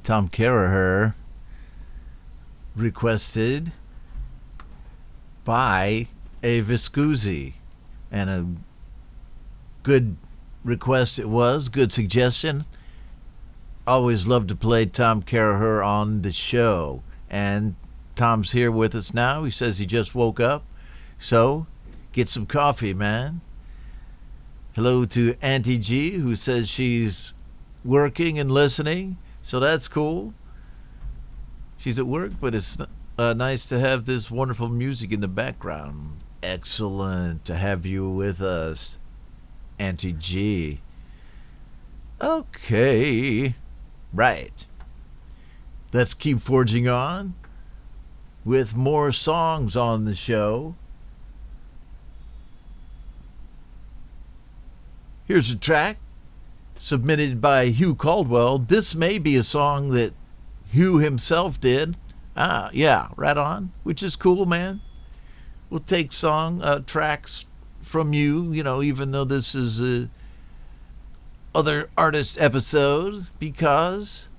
Tom Kelleher, requested by a Viscusi, and a good request it was, good suggestion. Always love to play Tom Kelleher on the show, and Tom's here with us now. He says he just woke up, so get some coffee, man. Hello to Auntie G, who says she's working and listening, so that's cool. She's at work, but it's nice to have this wonderful music in the background. Excellent to have you with us, Auntie G. Okay, right. Let's keep forging on with more songs on the show. Here's a track submitted by Hugh Caldwell. This may be a song that Hugh himself did. Yeah, right on, which is cool, man. We'll take tracks from you, even though this is a other artist episode, because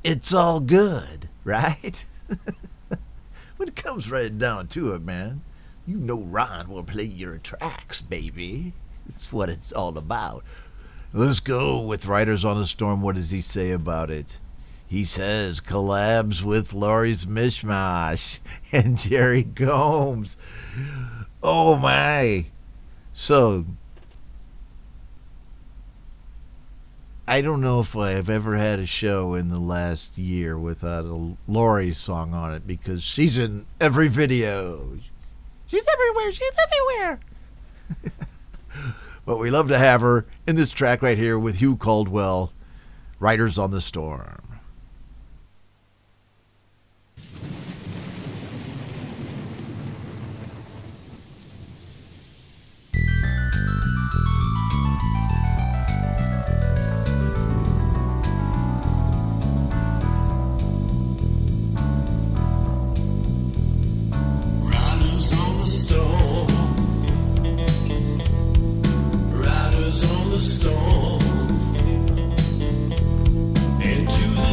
it's all good, right? When it comes right down to it, man, Ron will play your tracks, baby. That's what it's all about. Let's go with Riders on the Storm. What does he say about it? He says collabs with Laurie's Mishmash and Jerry Gomes. Oh my. So I don't know if I have ever had a show in the last year without a Laurie song on it, because she's in every video. She's everywhere. But we love to have her in this track right here with Hugh Caldwell, Riders on the Storm.
Storm into the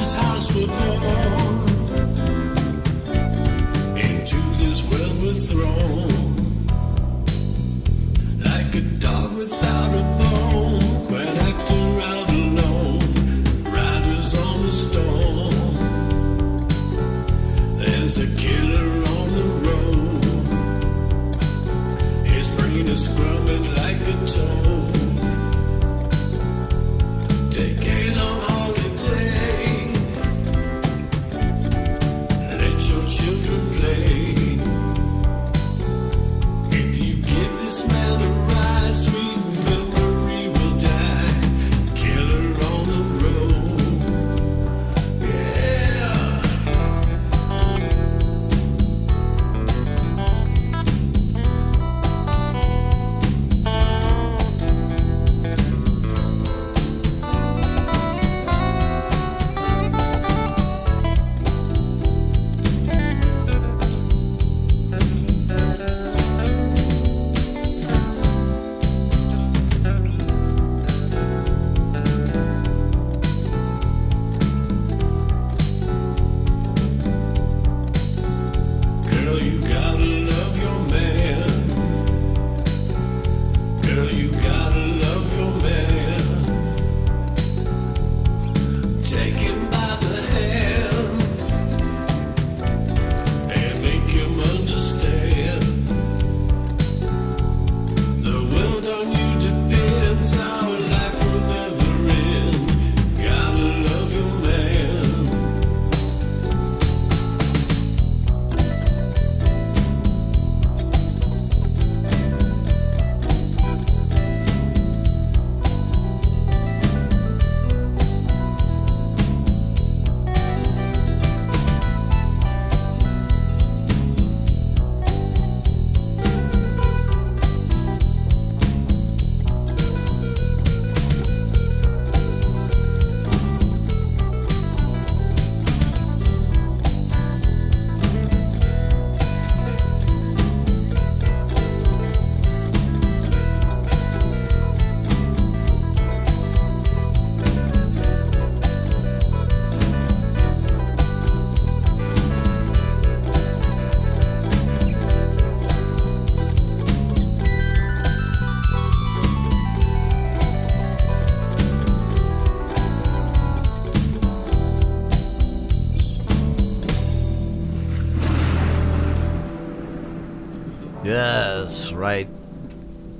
right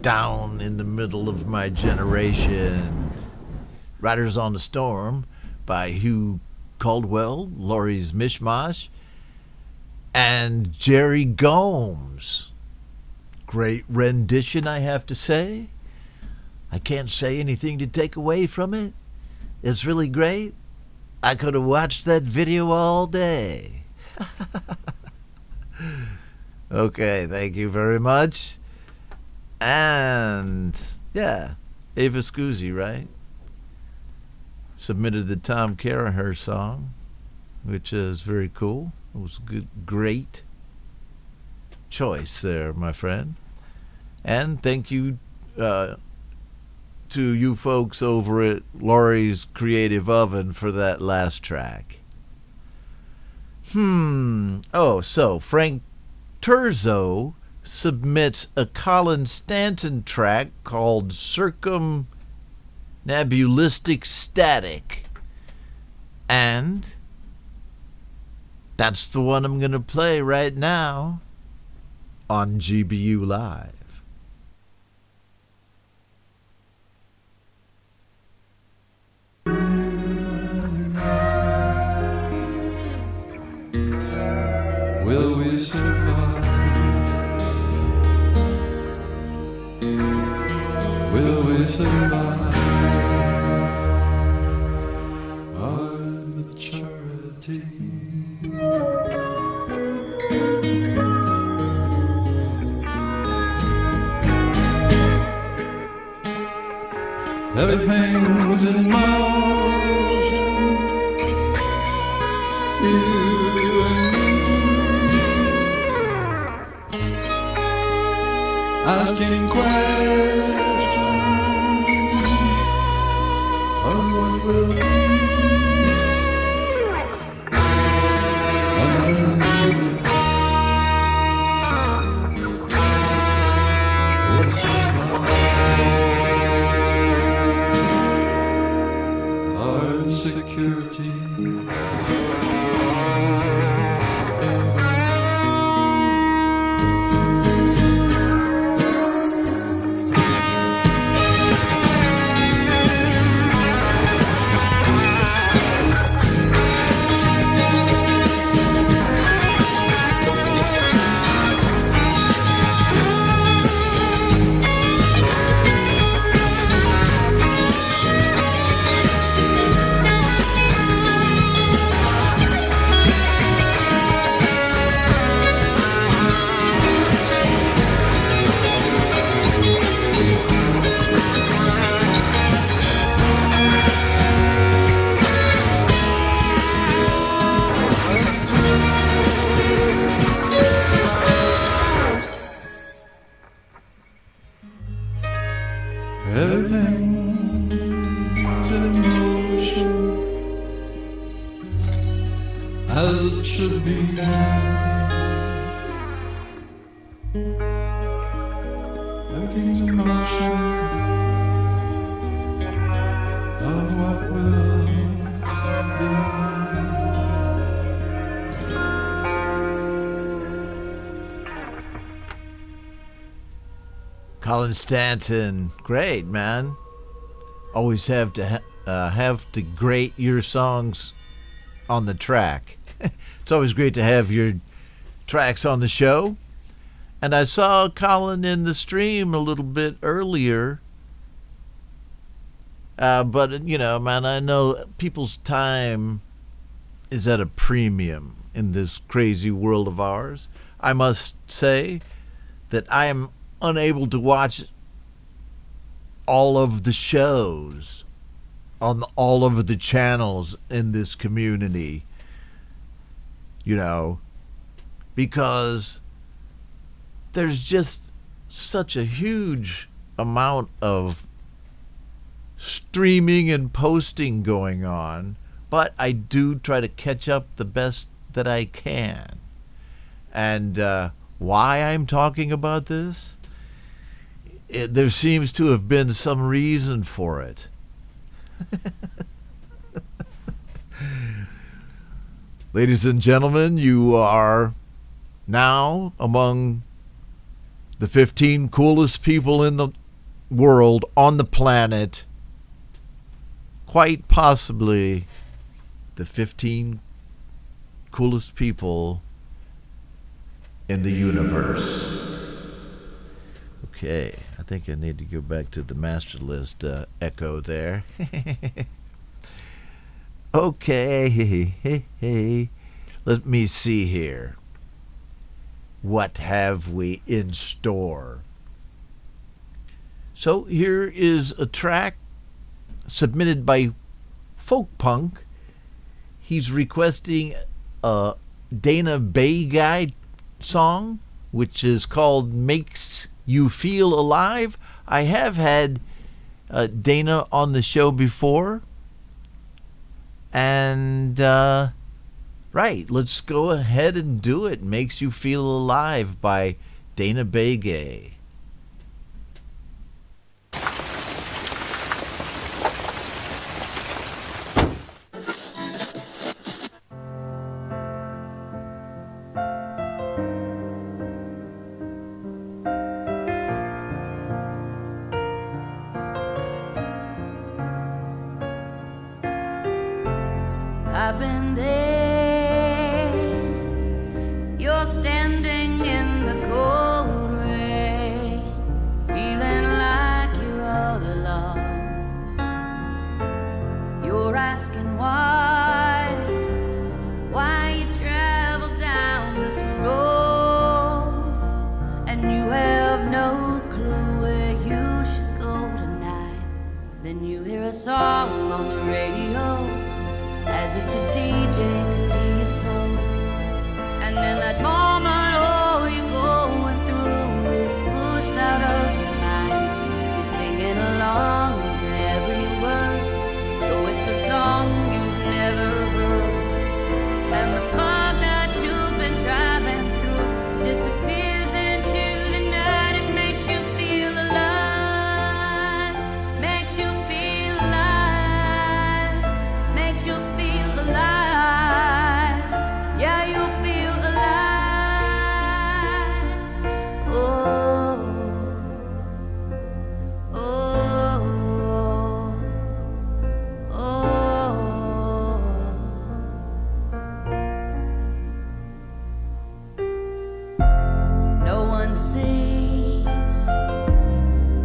down in the middle of my generation. Riders on the Storm by Hugh Caldwell, Laurie's Mishmash, and Jerry Gomes. Great rendition, I have to say. I can't say anything to take away from it. It's really great. I could have watched that video all day. Okay, thank you very much. And, yeah, Ava Scuzzi, right? Submitted the Tom Caraher song, which is very cool. It was a good, great choice there, my friend. And thank you to you folks over at Laurie's Creative Oven for that last track. Oh, so Frank Terzo submits a Colin Stanton track called Circumnabulistic Static. And that's the one I'm going to play right now on GBU Live.
Will we survive? Will we survive our maturity? Everything's in motion. You and me, asking questions of what will be. Our insecurity. Everything's in motion as it should be. Everything's in motion of what will be.
Colin Stanton, great, man. Always have to grate your songs on the track. It's always great to have your tracks on the show. And I saw Colin in the stream a little bit earlier. But, you know, man, I know people's time is at a premium in this crazy world of ours. I must say that I am unable to watch all of the shows on all of the channels in this community, you know, because there's just such a huge amount of streaming and posting going on, but I do try to catch up the best that I can. And why I'm talking about this? There seems to have been some reason for it. Ladies and gentlemen, you are now among The 15 coolest people in the world, on the planet. Quite possibly the 15 coolest people in the universe. Okay, I think I need to go back to the master list echo there. Okay, let me see here. What have we in store? So here is a track submitted by Folk Punk. He's requesting a Dana Bay Guy song, which is called Makes You Feel Alive. I have had Dana on the show before. And, right, let's go ahead and do it. Makes You Feel Alive by Dana Bay Guy.
I've been there. You're standing in the cold rain, feeling like you're all alone. You're asking why you travel down this road, and you have no clue where you should go tonight. Then you hear a song on the radio, as if the DJ could hear your soul. And in that moment, all you're going through is pushed out of your mind. You're singing along to every word, though it's a song you've never heard. And the fog that you've been driving through disappears into the night and makes you feel alive. Makes you feel alive. Makes you feel alive. Yeah, you feel alive. Oh, oh, oh. No one sees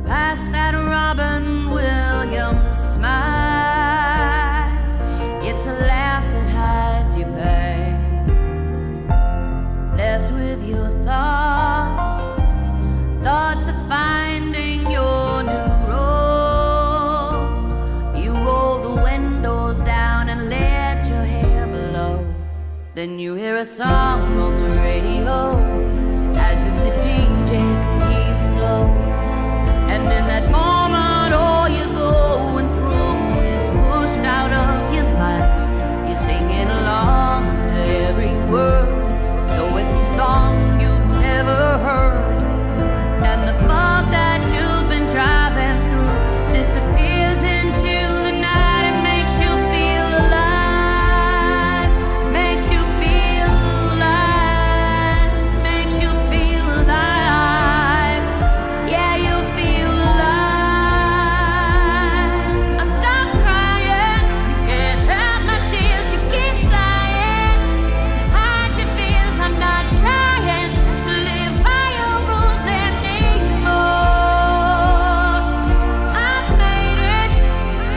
past that Robin Williams smile. It's a laugh that hides your pain. Left with your thoughts of finding your new road. You roll the windows down and let your hair blow. Then you hear a song on the radio, as if the DJ could hear your soul. And in that moment, all you're going through is pushed out of your mind. You're singing along to every word, though it's a song you've never heard. And the fog that you've been driving through disappears into the night and makes you feel alive. Makes you feel alive. Makes you feel alive. Yeah, you feel alive. I stop crying. You can't help my tears. You keep lying to hide your fears. I'm not trying to live by your rules anymore. I've made it.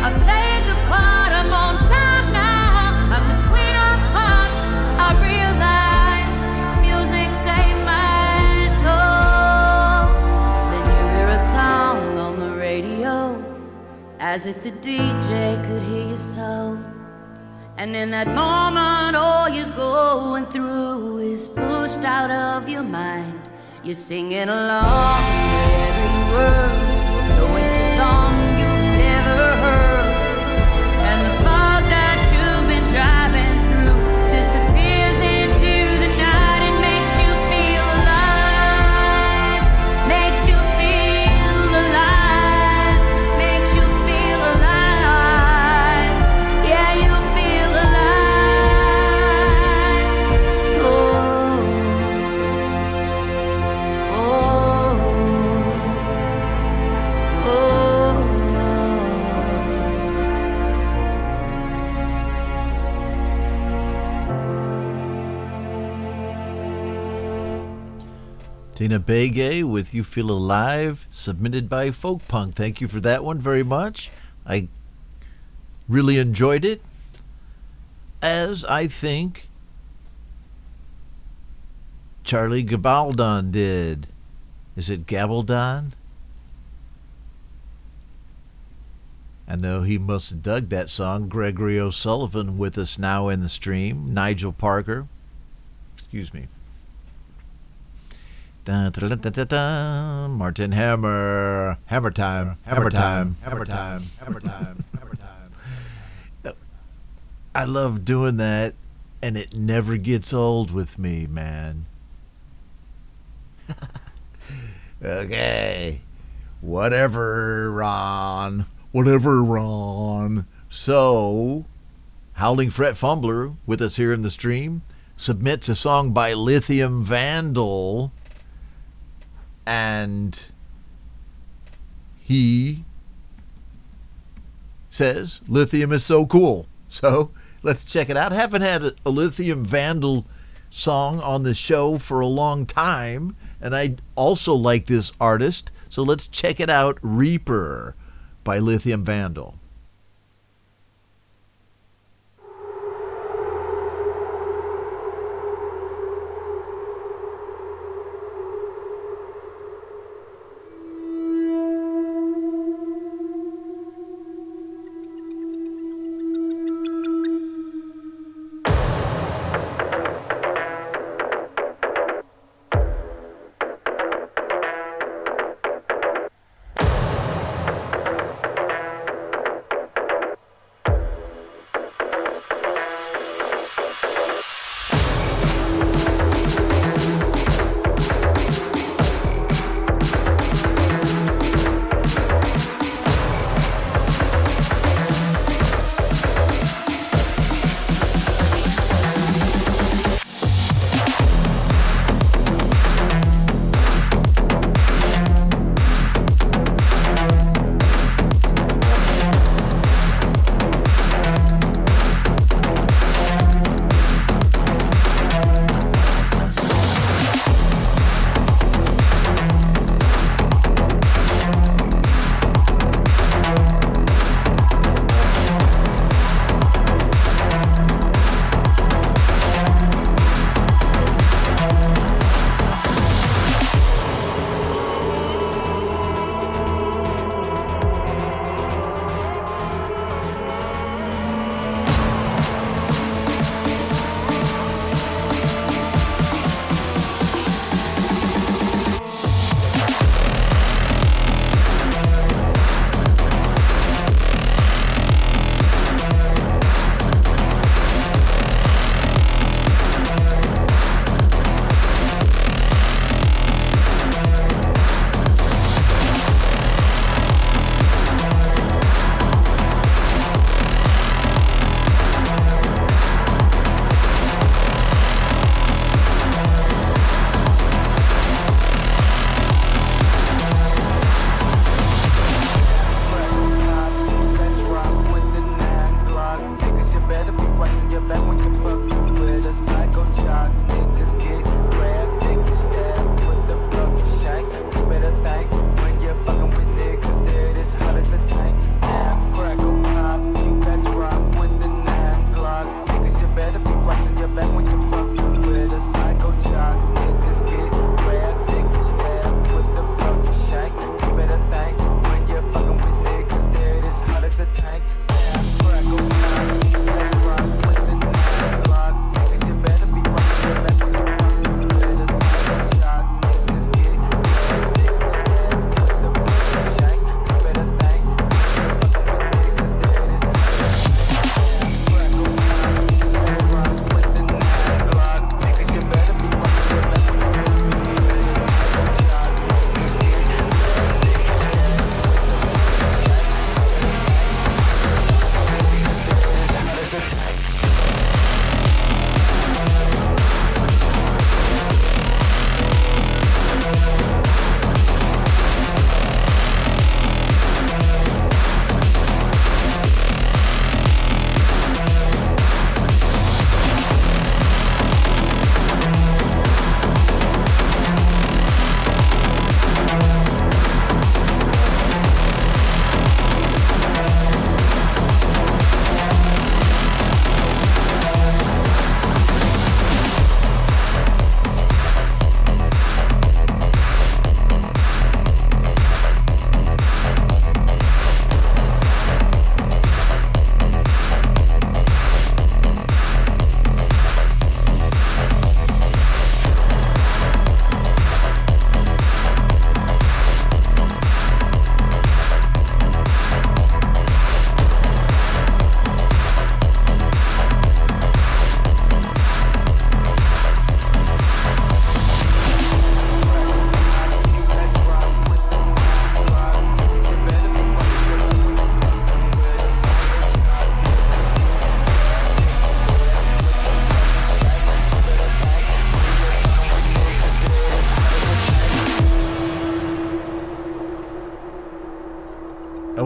I've played the part. I'm on top now. I'm the queen of hearts. I realized music saved my soul. Then you hear a song on the radio, as if the DJ could hear your soul. And in that moment, all you're going through is pushed out of your mind. You're singing along to every word, though it's a song you've never heard. And the fog that you've been driving through disappears into the night and makes you feel alive. Makes you feel alive. Makes you feel alive. Yeah, you feel alive. Oh, oh,
Tina Begay with You Feel Alive, submitted by Folk Punk. Thank you for that one very much. I really enjoyed it, as I think Charlie Gabaldon did. Is it Gabaldon? I know he must have dug that song. Gregory O'Sullivan with us now in the stream. Nigel Parker. Excuse me. Da, da, da, da, da, da. Martin Hammer. Hammer time. Hammer time. Hammer time. Hammer time. Hammer time. I love doing that, and it never gets old with me, man. Okay. Whatever, Ron. Whatever, Ron. So, Howling Fret Fumbler with us here in the stream submits a song by Lithium Vandal, and he says lithium is so cool. So let's check it out. Haven't had a Lithium Vandal song on the show for a long time, and I also like this artist, so let's check it out. Reaper by Lithium Vandal.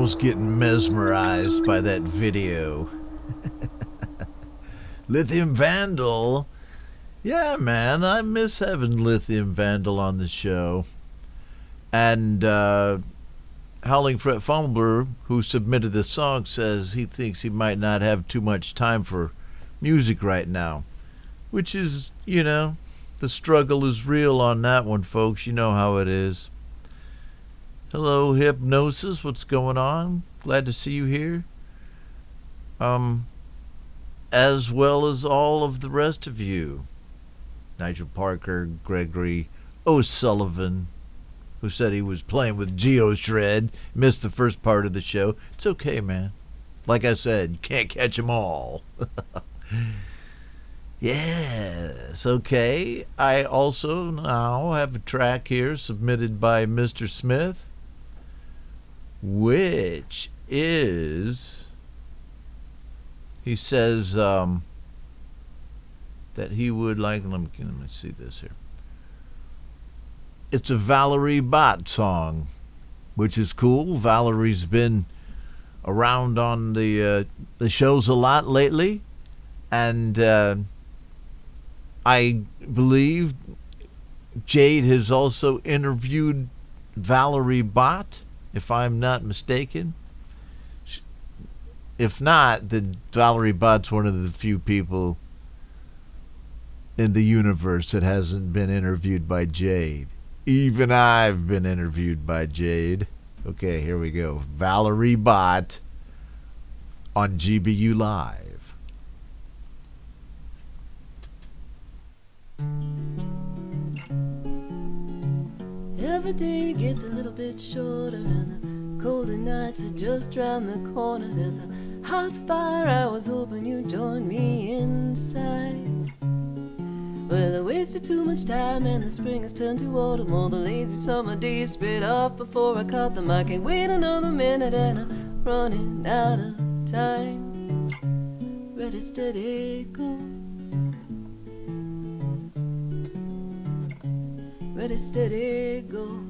was getting mesmerized by that video. Lithium Vandal. Yeah, man, I miss having Lithium Vandal on the show. And Howling Fret Fumbler, who submitted the song, says he thinks he might not have too much time for music right now. Which is, you know, the struggle is real on that one, folks. You know how it is. Hello, Hypnosis. What's going on? Glad to see you here. As well as all of the rest of you. Nigel Parker, Gregory O'Sullivan, who said he was playing with GeoShred, missed the first part of the show. It's okay, man. Like I said, you can't catch them all. Yes, okay. I also now have a track here submitted by Mr. Smith, which is, he says that he would like, let me see this here. It's a Valerie Bott song, which is cool. Valerie's been around on the shows a lot lately, and I believe Jade has also interviewed Valerie Bott, if I'm not mistaken. If not, then Valerie Bott's one of the few people in the universe that hasn't been interviewed by Jade. Even I've been interviewed by Jade. Okay, here we go. Valerie Bott on GBU Live.
Every day gets a little bit shorter and the colder nights are just round the corner. There's a hot fire, I was hoping you'd join me inside. Well, I wasted too much time and the spring has turned to autumn. All the lazy summer days sped off before I caught them. I can't wait another minute and I'm running out of time. Ready, steady, go. Ready, steady, go.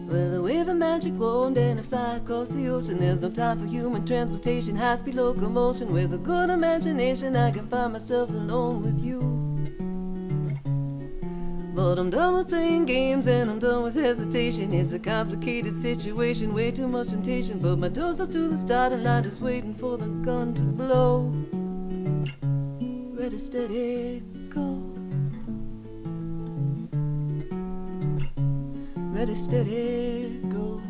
Well, I wave a magic wand and I fly across the ocean. There's no time for human transportation, high-speed locomotion. With a good imagination, I can find myself alone with you. But I'm done with playing games and I'm done with hesitation. It's a complicated situation, way too much temptation. Put my toes up to the starting line, just waiting for the gun to blow. Ready, steady, go. Ready, steady, go.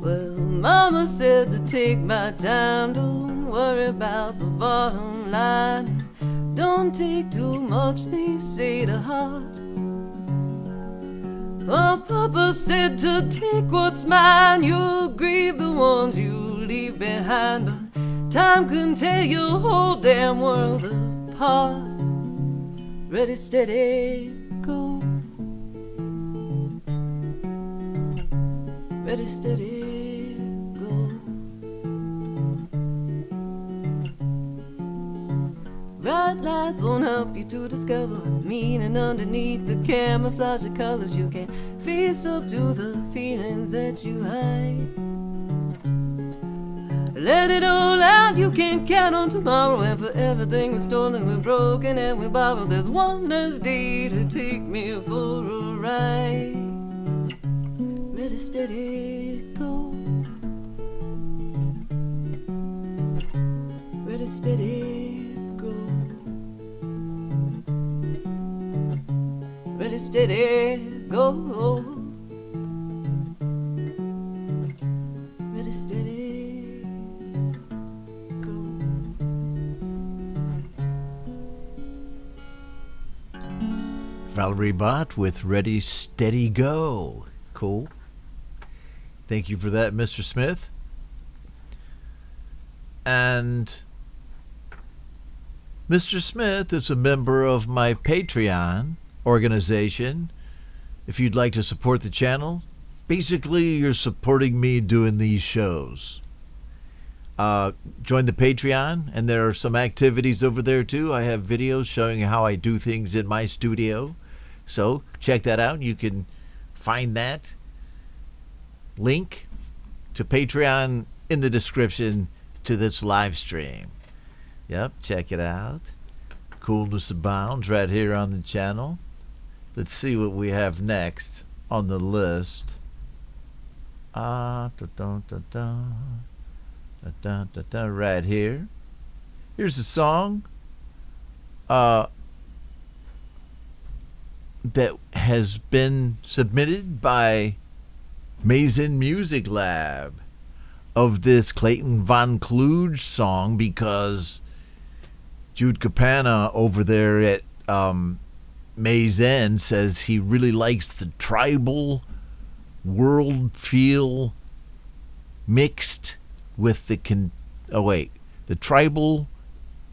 Well, Mama said to take my time, don't worry about the bottom line. Don't take too much, they say, to heart. Well, Papa said to take what's mine. You'll grieve the ones you leave behind, but time can tear your whole damn world apart. Ready, steady, go. Ready, steady, go. Bright lights won't help you to discover meaning underneath the camouflage of colors. You can't face up to the feelings that you hide. Let it all out, you can't count on tomorrow. And for everything we're stolen, we're broken and we borrow. There's one less day to take me for a ride. Ready, steady, go. Ready, steady, go. Ready, steady, go. Ready, steady, go.
Valerie Bott with Ready, Steady, Go. Cool. Thank you for that, Mr. Smith. And Mr. Smith is a member of my Patreon organization. If you'd like to support the channel, basically you're supporting me doing these shows. Join the Patreon, and there are some activities over there too. I have videos showing how I do things in my studio, so check that out. You can find that link to Patreon in the description to this live stream. Yep, check it out. Coolness abounds right here on the channel. Let's see what we have next on the list. Right here. Here's a song that has been submitted by Mason Music Lab of this Clayton Von Kluge song, because Jude Capana over there at Mazen says he really likes the tribal world feel mixed with the the tribal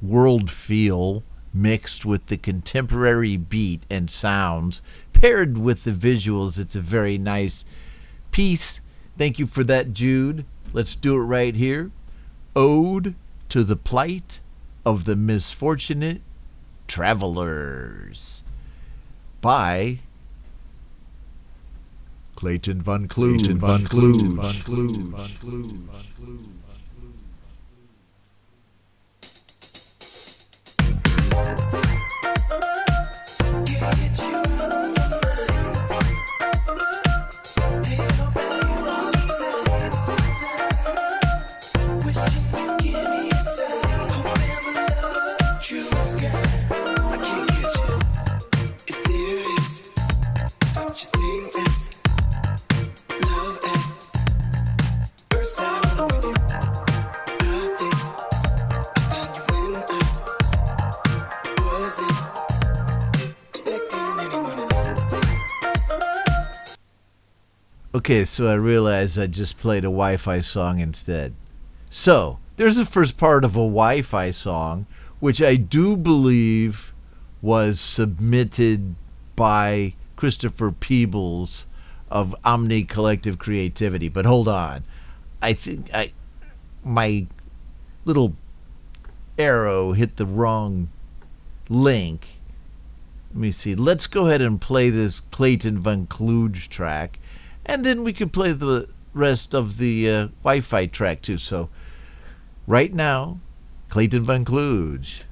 world feel mixed with the contemporary beat and sounds paired with the visuals. It's a very nice piece. Thank you for that, Jude. Let's do it right here. Ode to the Plight of the Misfortunate Travelers by Clayton Von Kluge. Okay, so I realized I just played a Wi-Fi song instead. So, there's the first part of a Wi-Fi song, which I do believe was submitted by Christopher Peebles of Omni Collective Creativity. But hold on. I think my little arrow hit the wrong link. Let me see. Let's go ahead and play this Clayton Von Kluge track, and then we can play the rest of the Wi-Fi track too. So right now, Clayton Von Kluge.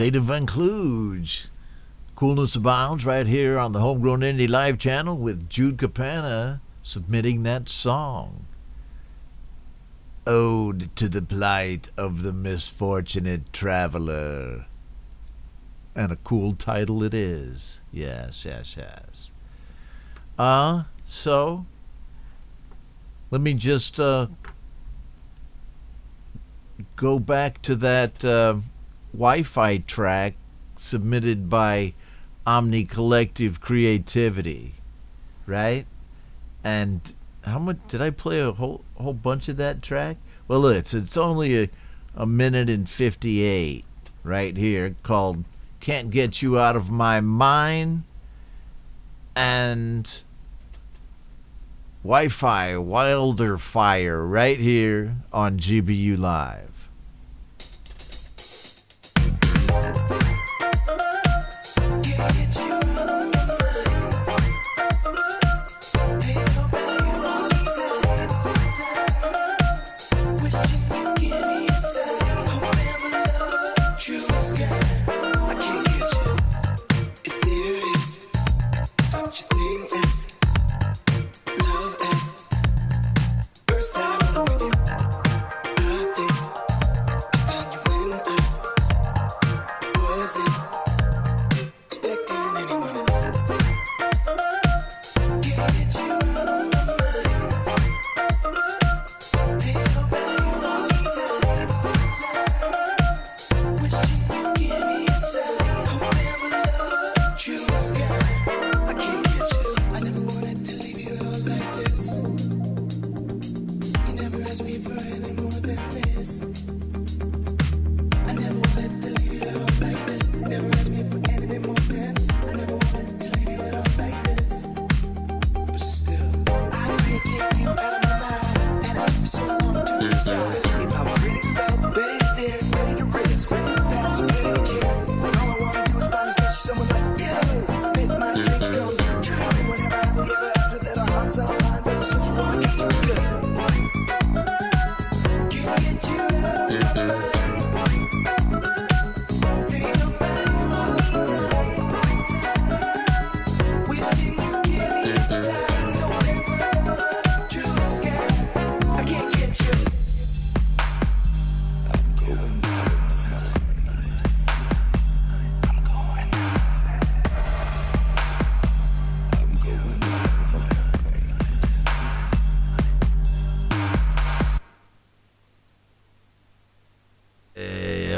State of Van Kluge. Coolness Abounds right here on the Homegrown Indie Live channel with Jude Capana submitting that song. Ode to the Plight of the Misfortunate Traveler. And a cool title it is. Yes. So, let me just go back to that Wi-Fi track submitted by Omni Collective Creativity, right? And how much did I play? A whole bunch of that track? Well, it's only a minute and 58 right here, called "Can't Get You Out of My Mind," and Wi-Fi Wilder Fire right here on GBU Live.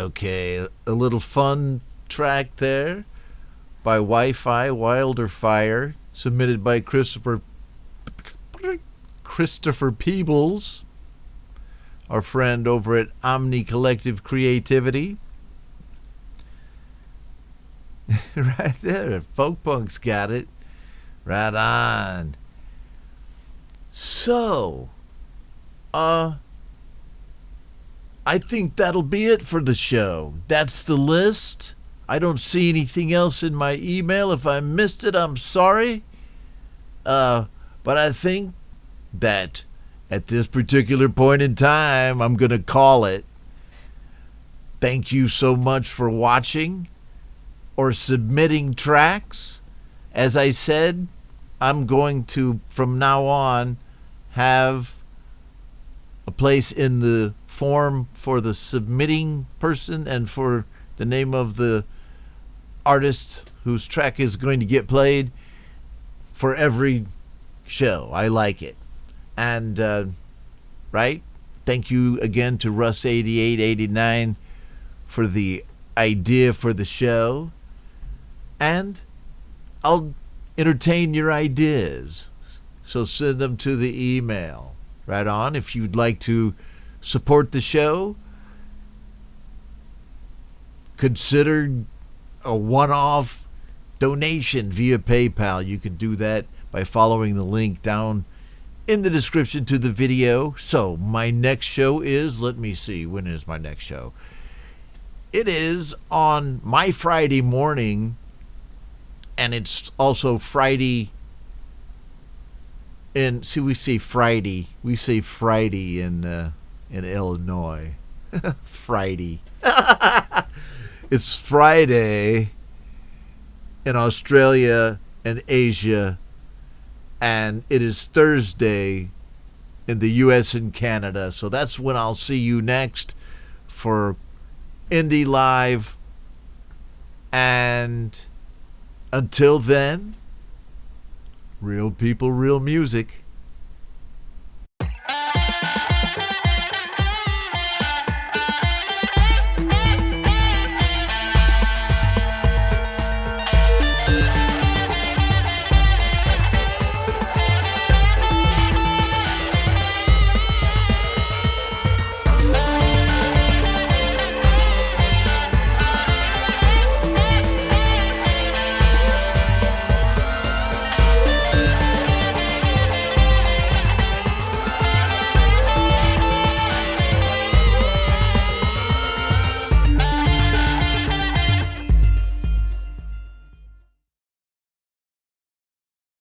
Okay, a little fun track there by Wi-Fi Wilder Fire, submitted by Christopher Peebles, our friend over at Omni Collective Creativity. Right there, Folk Punk's got it. Right on. So, I think that'll be it for the show. That's the list. I don't see anything else in my email. If I missed it, I'm sorry. But I think that at this particular point in time, I'm going to call it. Thank you so much for watching or submitting tracks. As I said, I'm going to, from now on, have a place in the form for the submitting person and for the name of the artist whose track is going to get played for every show. I like it. And, right? Thank you again to Russ8889 for the idea for the show. And I'll entertain your ideas. So send them to the email. Right on. If you'd like to support the show, consider a one-off donation via PayPal. You can do that by following the link down in the description to the video. So my next show is, let me see, when is my next show? It is on my Friday morning, and it's also Friday in, see, we say Friday in Illinois. Friday. It's Friday in Australia and Asia, and it is Thursday in the US and Canada. So that's when I'll see you next for Indie Live. And until then, real people, real music.